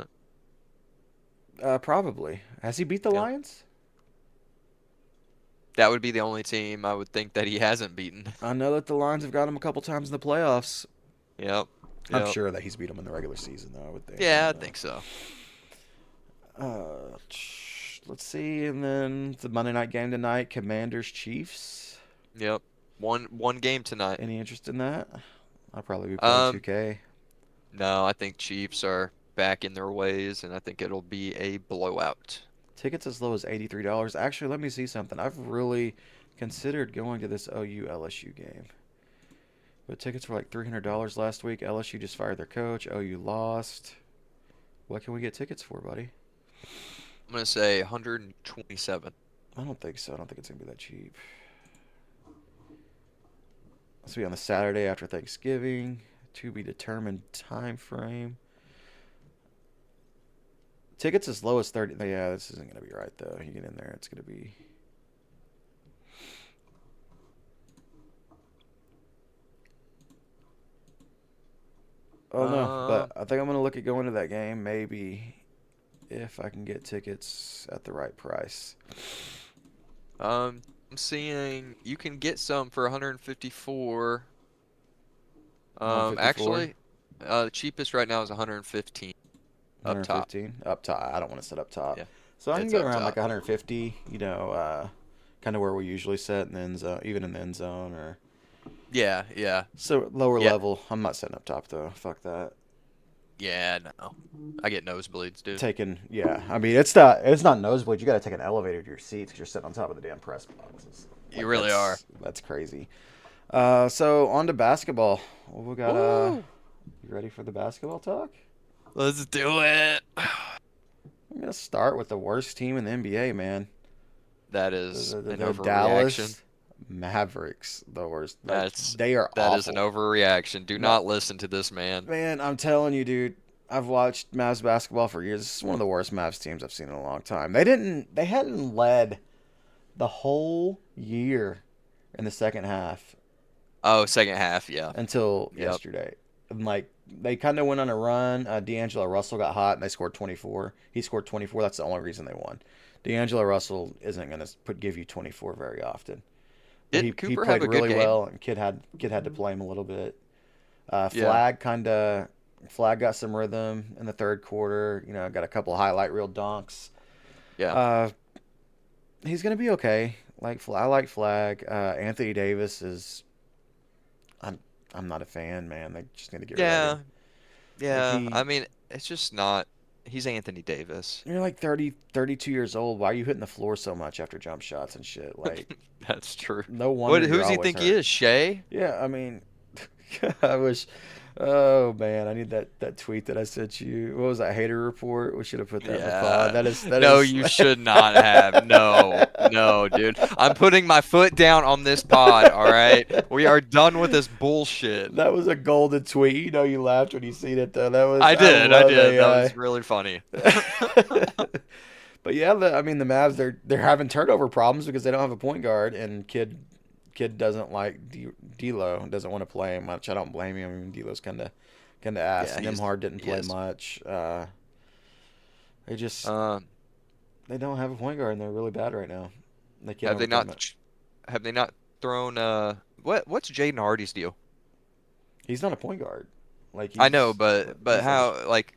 it. Probably. Has he beat the Yep. Lions? That would be the only team I would think that he hasn't beaten. I know that the Lions have got him a couple times in the playoffs. Yep. I'm Yep. sure that he's beat them in the regular season, though. I would think. Yeah, I think so. Let's see, and then the Monday night game tonight: Commanders Chiefs. Yep. One game tonight. Any interest in that? I'll probably be playing Um, 2K. no, I think Chiefs are back in their ways, and I think it'll be a blowout. Tickets as low as $83. Actually, let me see something. I've really considered going to this OU LSU game. But tickets were like $300 last week. LSU just fired their coach. OU lost. What can we get tickets for, buddy? I'm gonna say 127. I don't think so. I don't think it's going to be that cheap. This will be on the Saturday after Thanksgiving. To be determined time frame. Tickets as low as 30. Yeah, this isn't going to be right, though. You get in there, it's going to be. Oh, no. Um, But I think I'm going to look at going to that game. Maybe if I can get tickets at the right price. I'm seeing you can get some for 154. 154, Actually, the cheapest right now is 115 up top. 115 up top. I don't want to sit up top. Yeah, So I can it's get up around like top. 150, kind of where we usually sit in the end zone, even in the end zone or Yeah, yeah, so lower yeah, level. I'm not sitting up top though. Fuck that. yeah. No, I get nosebleeds, dude. Taking, yeah. I mean, it's not nosebleed. You got to take an elevator to your seats because you're sitting on top of the damn press boxes. You Like really are. that's crazy. So on to basketball. Well, we got Woo! you ready for the basketball talk? Let's do it. I'm gonna start with the worst team in the NBA, man. That The, is the, the, an the overreaction. Dallas Mavericks, the worst. Like That's they are that is an awful. overreaction. Do No, not listen to this man. man, I'm telling you, dude. I've watched Mavs basketball for years. This is one of the worst Mavs teams I've seen in a long time. They hadn't led the whole year in the second half Oh, second half, yeah. until Yep. yesterday. And like they kind of went on a run. D'Angelo Russell got hot and they scored 24. He scored 24. That's the only reason they won. D'Angelo Russell isn't going to give you 24 very often. But Didn't he Cooper have played a good really game? well, and kid had to play him a little bit. Yeah. Flag got some rhythm in the third quarter. Got a couple highlight reel dunks. Yeah. Uh, he's gonna be okay. I like Flag. Anthony Davis is. I'm I'm not a fan, man. They just need to get rid of him. Yeah. Like Yeah. I mean, it's just not he's Anthony Davis. you're like 30, 32 years old. Why are you hitting the floor so much after jump shots and shit? Like, That's true. no What wonder who you're does he always think he hurt. is, Shay? Yeah, I mean, I wish. Oh man, I need that tweet that I sent you. What was that hater report? We should have put that in the pod. Yeah. That No, is you should not have. No. No, dude. I'm putting my foot down on this pod, all right? We are done with this bullshit. that was a golden tweet. You laughed when you seen it though. That was I I did. I love did. That was AI. really funny. But yeah, I mean the Mavs they're having turnover problems because they don't have a point guard and kid doesn't like D'Lo, doesn't want to play him much. I don't blame him. I mean D'Lo's kind of ass. Yeah, Nimhard didn't he play is. much. They just Um, they don't have a point guard and they're really bad right now. They can't have they overcome not it. have they not thrown what's Jaden Hardy's deal? He's not a point guard. Like I know, he's but he's like how like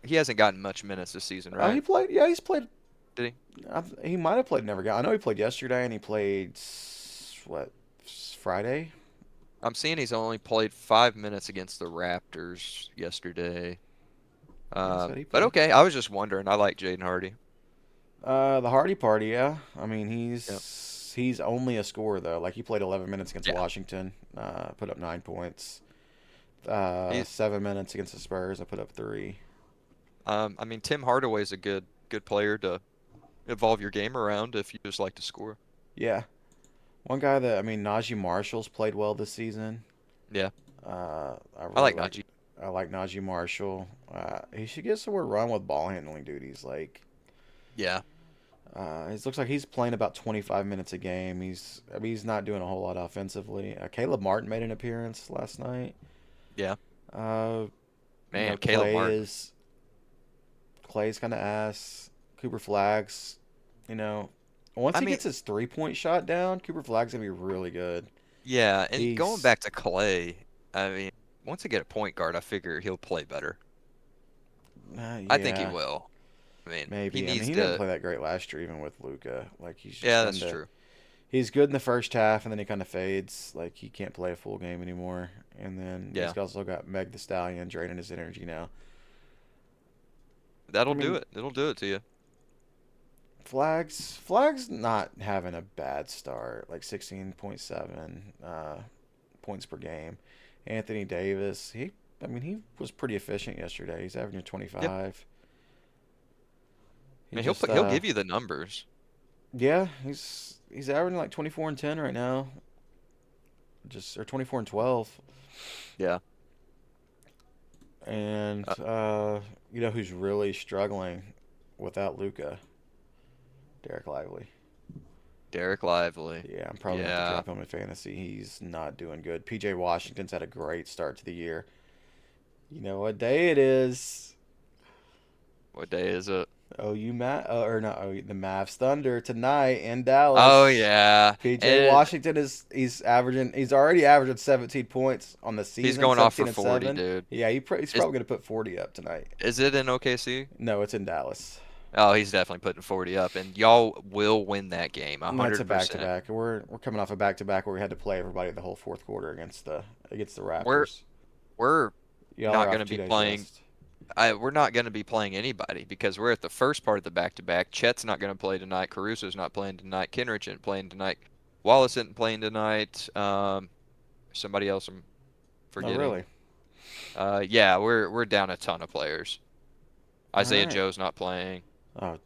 he hasn't gotten much minutes this season, he right? played. Yeah, he's played. Did he? He might have played. Never got. I know he played yesterday and he played what Friday. I'm seeing he's only played 5 minutes against the Raptors yesterday. Yeah, so he But played. okay, I was just wondering. I like Jaden Hardy. The Hardy Party, yeah. I mean, Yep. he's only a scorer though. Like he played 11 minutes against Yeah. Washington, put up 9 points. He's 7 minutes against the Spurs, I put up three. I mean Tim Hardaway's a good player to evolve your game around if you just like to score. Yeah, one guy that I mean, Najee Marshall's played well this season. Yeah. I I really like like Najee. I like Najee Marshall. He should get some more run with ball handling duties. Yeah. It looks like he's playing about 25 minutes a game. He's not doing a whole lot offensively. Caleb Martin made an appearance last night. Yeah. Uh, you know, Man, Caleb Martin. Clay's kind of ass. Cooper Flags, you know, once I he mean, gets his 3-point shot down, Cooper Flag's gonna be really good. yeah, and going He's back to Clay, I mean, once I get a point guard, I figure he'll play better. I think he yeah, will. I mean, he maybe. I mean, needs he didn't to. play that great last year, even with Luca. Like he's just Yeah, that's kind of true. he's good in the first half, and then he kind of fades. Like he can't play a full game anymore. And then he's Yeah, also got Meg the Stallion draining his energy now. I that'll do mean, it. It'll do it to you. Flags not having a bad start, like 16.7 points per game. Anthony Davis, I mean, he was pretty efficient yesterday. He's averaging Yeah, 25. I He mean, just, he'll give you the numbers. yeah, he's averaging like 24 and 10 right now, just or 24 and 12. Yeah. And Uh, you know who's really struggling without Luca? Derek Lively. Derek Lively. Yeah, I'm probably gonna have to Yeah. drop him in fantasy. He's not doing good. PJ Washington's had a great start to the year. You know what day it is? What day is it? Oh, you Matt or not? Oh, the Mavs Thunder tonight in Oh Dallas. yeah, PJ and Washington he's already averaging 17 points on the he's season, going off for 17 and 40, 7. dude. Yeah, he's Is probably gonna put 40 up tonight. is it in OKC? No, it's in Dallas. Oh, he's definitely putting 40 up, and y'all will win that game, That's a back to 100%. back. We're coming off a back to back where we had to play everybody the whole fourth quarter against the We're Raptors. we're Y'all are not going off to two be days playing. rest. We're not going to be playing anybody because we're at the first part of the back-to-back. Chet's not going to play tonight. Caruso's not playing tonight. Kenrich isn't playing tonight. Wallace isn't playing tonight. Somebody else I'm Oh, forgetting. really? Yeah, we're down a ton of players. All Isaiah right. Joe's not playing. Oh,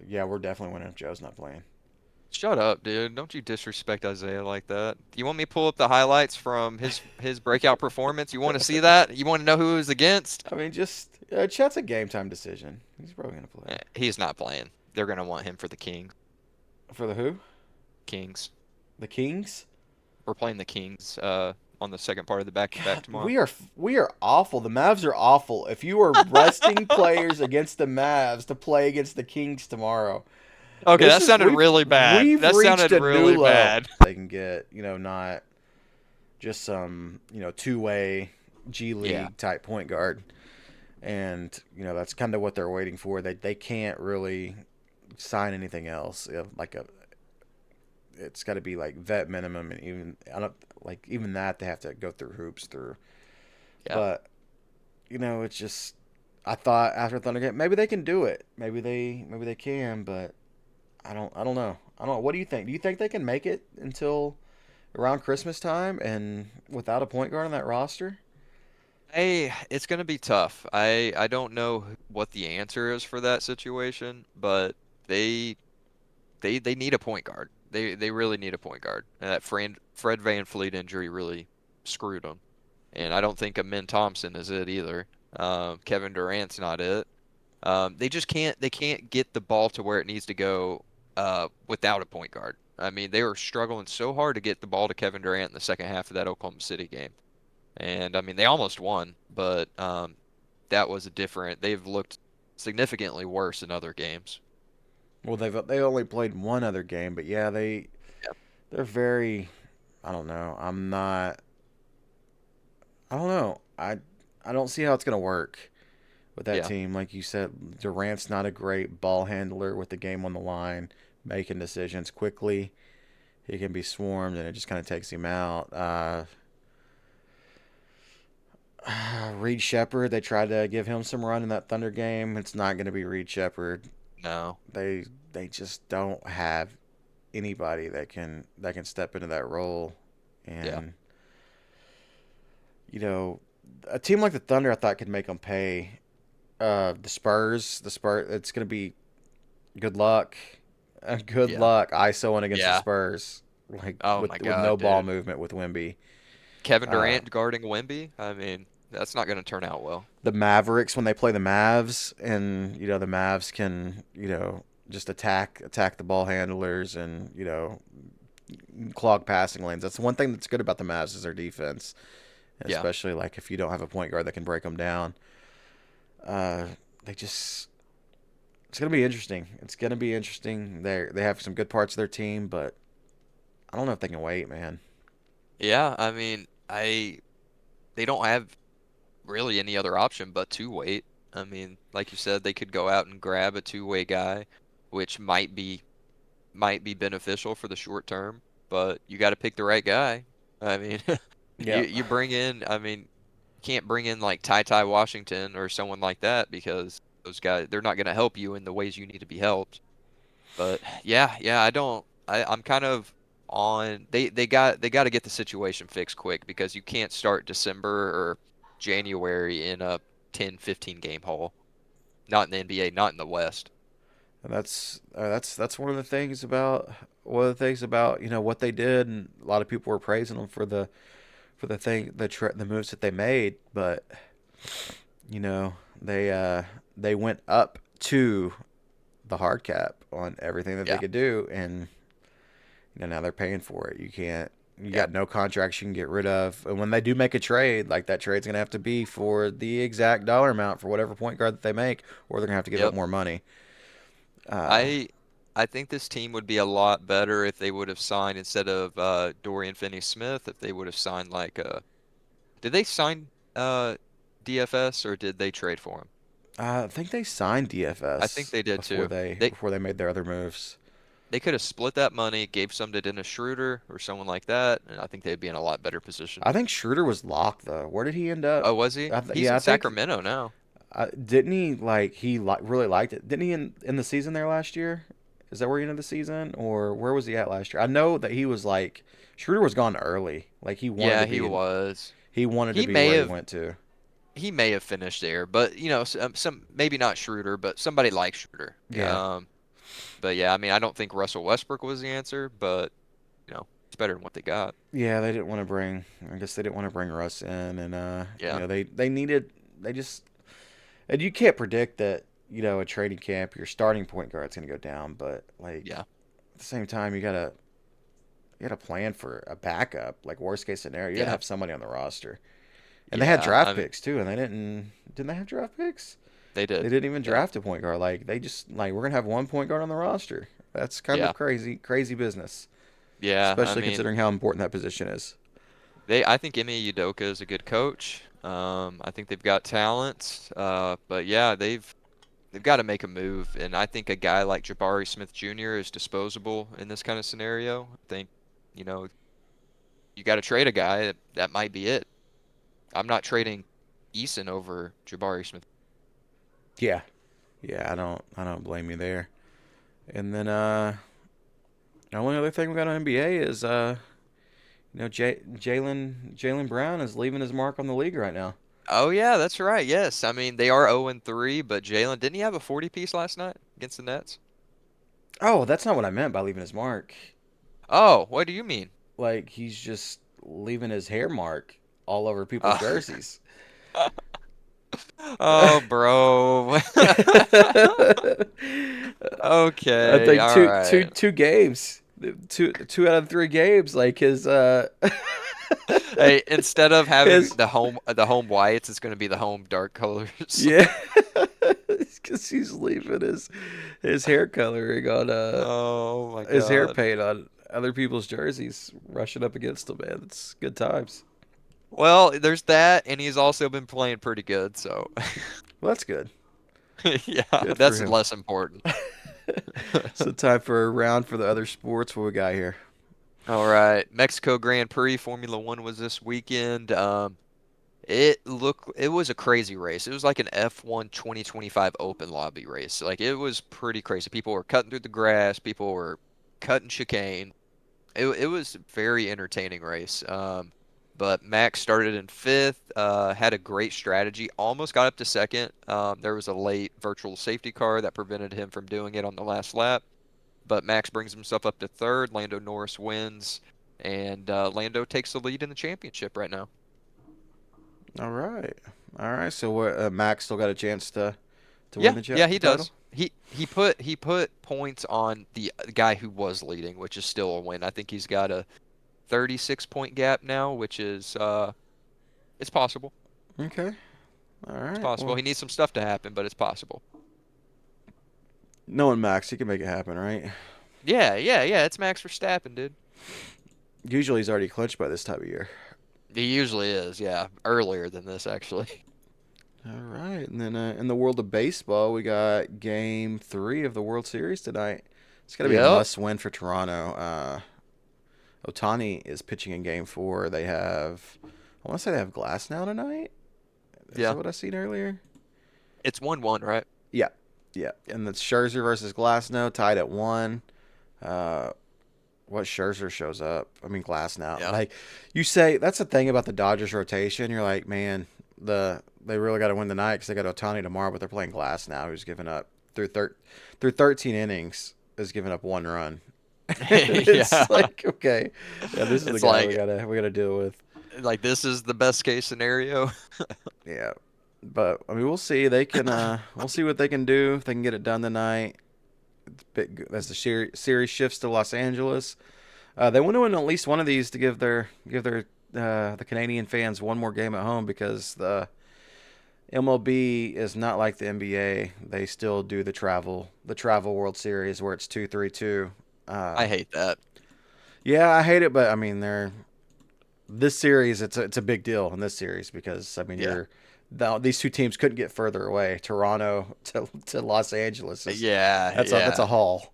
yeah, we're definitely winning if Joe's not playing. Shut up, dude. Don't you disrespect Isaiah like that. Do you want me to pull up the highlights from his breakout performance? You want to see that? You want to know who he was against? I mean, just Chet's a game time decision. He's probably gonna play He's not playing. They're gonna want him for the Kings. for the who? Kings. The Kings. We're playing the Kings on the second part of the back-to-back God, tomorrow. we are awful. The Mavs are awful. If you are resting players against the Mavs to play against the Kings tomorrow, Okay, this that is sounded really bad. we've That reached sounded a new really level. bad. They can get not just some two-way G Yeah, League type point guard, and that's kind of what they're waiting for. They can't really sign anything else. It's got to be like vet minimum, and even I don't like even that they have to go through hoops through. yeah. But it's just I thought after Thunder game maybe they can do it. Maybe they can, but I don't know. I don't know. What do you think? Do you think they can make it until around Christmas time and without a point guard on that roster? It's gonna be tough. I don't know what the answer is for that situation, but they they need a point guard. They really need a point guard. And that Fred VanVleet injury really screwed them. And I don't think Amin Thompson is it either. Kevin Durant's not it. They can't get the ball to where it needs to go without a point guard. I mean, they were struggling so hard to get the ball to Kevin Durant in the second half of that Oklahoma City game. And I mean, they almost won, but that was a different. They've looked significantly worse in other games. Well, they only played one other game, but yeah, Yep. they're very. I don't know. I don't know. I don't see how it's gonna work with that Yeah. team. Like you said, Durant's not a great ball handler with the game on the line, making decisions quickly. He can be swarmed, and it just kind of takes him out. Reed Shepard, they tried to give him some run in that Thunder game. It's not going to be Reed Shepard. No. They just don't have anybody that can step into that role. Yeah. And a team like the Thunder, I thought could make them pay. The Spurs, it's going to be good luck. Good Yeah. luck ISOing against the Yeah. Spurs, like Oh with my no God, ball dude. movement with Wimby. Kevin Uh, Durant guarding Wemby. I mean, that's not going to turn out well. the Mavericks when they play the Mavs, and the Mavs can just attack the ball handlers and clog passing lanes. That's one thing that's good about the Mavs is their defense, Yeah. especially like if you don't have a point guard that can break them down. Uh, they just it's gonna be interesting. It's gonna be interesting. They have some good parts of their team, but I don't know if they can wait, man. Yeah, I mean, they don't have really any other option but to wait. I mean, like you said, they could go out and grab a two-way guy, which might be beneficial for the short term, but you got to pick the right guy. I mean, you Yep. you bring in, I mean, you can't bring in like Ty Washington or someone like that because those guys they're not going to help you in the ways you need to be helped. But yeah, I'm kind of on they got to get the situation fixed quick because you can't start December or January in a 10-15 game hole. Not in the NBA, not in the West. And that's one of the things about what they did, and a lot of people were praising them for the moves that they made, but you know they went up to the hard cap on everything that they Yeah. could do, and now they're paying for it. You Yeah. got no contracts you can get rid of, and when they do make a trade, like that trade's gonna have to be for the exact dollar amount for whatever point guard that they make, or they're gonna have to give up Yep. more money. Uh, I I think this team would be a lot better if they would have signed instead of Dorian Finney-Smith, if they would have signed like did they sign DFS or did they trade for him? I think they signed I think DFS they did before too. they They before they made their other moves. they could have split that money, gave some to Dennis Schroeder or someone like that, and I think they'd be in a lot better position. I think Schroeder was locked though. Where did he end up? Oh, was he? He's Yeah, in I think Sacramento now. didn't he really liked it? Didn't he in the season there last year? Is that where he ended the season, or where was he at last year? I know that he was like Schroeder was gone early. Like Yeah, he was. he wanted to He be may where he have went to. he may have finished there, but some maybe not Schroeder, but somebody like Schroeder. Yeah, But yeah, I mean, I don't think Russell Westbrook was the answer, but it's better than what they got. yeah. They didn't want to bring. I guess they didn't want to bring Russ in, and Yeah, they needed. They just and you can't predict that a training camp your starting point guard's gonna go down, but like yeah, at the same time you gotta plan for a backup. Like worst case scenario, you gotta yeah, have somebody on the roster. And they had yeah. I draft mean, picks too, and didn't they have draft picks? they They did. didn't even Yeah, draft a point guard. Like they just like we're gonna have one point guard on the roster. That's kind of yeah, crazy business, yeah. I especially mean, considering how important that position is. I think Ime Udoka is a good coach. I think they've got talent. But yeah, they've got to make a move, and I think a guy like Jabari Smith Jr. is disposable in this kind of scenario. I think, you know, you got to trade a guy. That might be it. I'm not trading Eason over Jabari Smith. Yeah, yeah. I don't blame you there. And then the only other thing we got on NBA is Jaylen Brown is leaving his mark on the league right now. Oh yeah, that's right. Yes, I mean they are 0-3, but Jaylen didn't he have a 40 piece last night against the Nets? Oh, that's not what I meant by leaving his mark. Oh, what do you mean? Like he's just leaving his hair mark all over people's Uh, jerseys. oh, bro. I Okay, think all right. two games, two out of three games. Like his Hey, instead of having his the home whites, it's going to be the home dark colors. yeah, because he's leaving his hair coloring on Oh my his hair God. paint on other people's jerseys, rushing up against them. Man, it's good times. Well, there's that, and he's also been playing pretty good, so Well, that's good. yeah, Good for that's him. less important. So time for a round for the other sports. What we got here? All right, Mexico Grand Prix Formula One was this weekend. It was a crazy race. It was like an F1 2025 open lobby race. Like it was pretty crazy. People were cutting through the grass, people were cutting chicane. It was a very entertaining race. But Max started in fifth, had a great strategy, almost got up to second. There was a late virtual safety car that prevented him from doing it on the last lap. But Max brings himself up to third. Lando Norris wins. and Lando takes the lead in the championship right now. All right. All right. So what, Max still got a chance to win Yeah, the yeah, he title? does. He put points on the guy who was leading, which is still a win. I think he's got a 36 point gap now, which is it's possible. Okay. All It's right. possible. Well, He needs some stuff to happen, but it's possible. knowing Max, he can make it happen, right? Yeah, yeah, yeah. It's Max Verstappen, dude. Usually he's already clinched by this time of year. He usually is, yeah. Earlier than this, actually. All right. And then in the world of baseball, we got Game 3 of the World Series tonight. It's got to be a Yep. must-win for Toronto. Otani is pitching in Game 4. They have, I want to say they have Glass now tonight. Is Yeah. that what I seen earlier? It's 1-1, right? Yeah. Yeah. And it's Scherzer versus Glass tied at 1. Uh, what Scherzer shows up? I mean, Glass now. Yeah. Like you say, that's the thing about the Dodgers rotation. You're like, man, they really got to win tonight because they got Otani tomorrow, but they're playing Glass now, who's given up through 13 innings has given up 1 run. Yeah. It's like, okay, yeah, this is the It's guy like we gotta deal with. this is the best case scenario. Yeah, but I mean, we'll see. They can we'll see what they can do if they can get it done tonight. As the series shifts to Los Angeles, they want to win at least one of these to give their the Canadian fans one more game at home because the MLB is not like the NBA. They still do the travel World Series where it's 2-3-2. I Uh, hate that. yeah, I hate it, but I mean this series it's a big deal in this series because I mean Yeah. these two teams couldn't get further away. Toronto to Los Angeles is Yeah, that's a yeah. haul.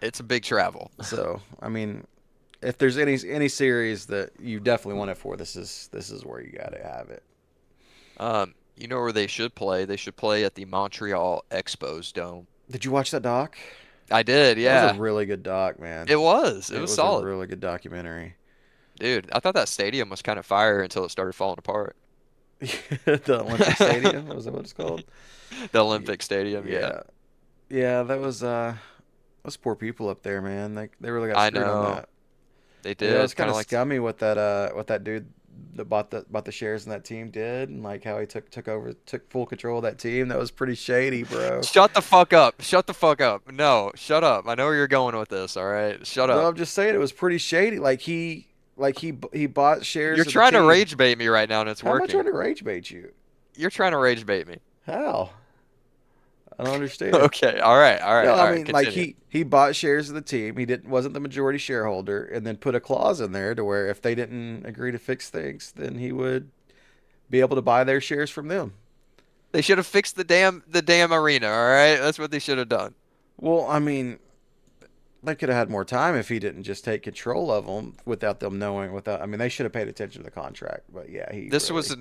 It's a big travel. So I mean, if there's any series that you definitely want it for, this is where you got to have it. You know where they should play? They should play at the Montreal Expos Dome. Did you watch that doc? I did, That was a yeah. really good doc, man. It was. It It was was a solid. really good documentary. Dude, I thought that stadium was kind of fire until it started falling apart. The Olympic Stadium, was that what it's called? The Olympic Stadium, yeah. Yeah, yeah, that was those poor people up there, man. They really got I screwed on know. that. They Yeah, it did. was kind Kind of of like scummy what that dude that bought the shares in that team did, and like how he took full control of that team. That was pretty shady, bro. Shut the fuck up. Shut the fuck up. No, shut up. I know where you're going with this, all right? Shut No, up. I'm just saying it was pretty shady. He bought You're shares of the trying to team. rage bait me right now and it's How am I working. trying to rage bait you? You're trying to rage bait me. How? I don't understand. Okay. All right. All No, right. I All right. mean like Continue. he bought shares of the team. He didn't wasn't the majority shareholder, and then put a clause in there to where if they didn't agree to fix things, then he would be able to buy their shares from them. They should have fixed the damn arena, all right? That's what they should have done. Well, I mean, they could have had more time if he didn't just take control of them without them knowing. Without, I mean, they should have paid attention to the contract. But yeah, he This really was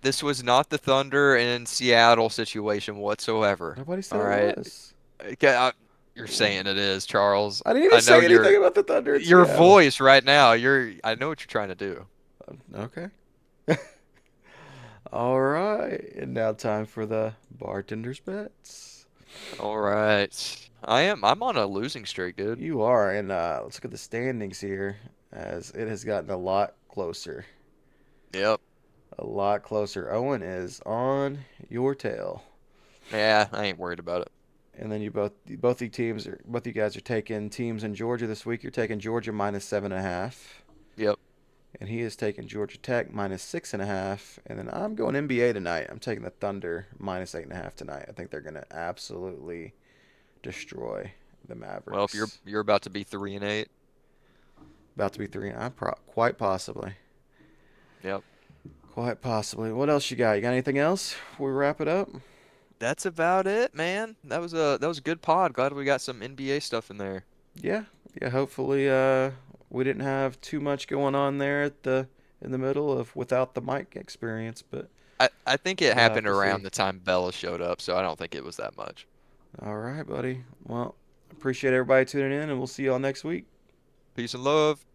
this was not the Thunder and Seattle situation whatsoever. nobody said All it right. was. Okay, you're saying it is, Charles. I didn't even I know say anything about the Thunder in your Seattle. voice right now. I know what you're trying to do. Okay. All right, and now time for the bartender's bets. All right. I'm on a losing streak, dude. You are, and let's look at the standings here, as it has gotten a lot closer. Yep. A lot closer. Owen is on your tail, Yeah, I ain't worried about it. and then both you guys are taking teams in Georgia this week. You're taking Georgia -7.5, Yep. and he is taking Georgia Tech -6.5, and then I'm going NBA tonight. I'm taking the Thunder -8.5 tonight. I think they're gonna absolutely destroy the Well, if you're Mavericks. you're about to be 3-8. About to be three. Quite possibly. Yep. Quite possibly. What else you got? You got anything else before we wrap it up? That's about it, man. That was a good pod. Glad we got some NBA stuff in there. Yeah. Yeah. Hopefully, we didn't have too much going on there in the middle of without the mic experience, but I think it we'll have happened to around see. the time Bella showed up, so I don't think it was that much. All right, buddy. Well, appreciate everybody tuning in, and we'll see y'all next week. Peace and love.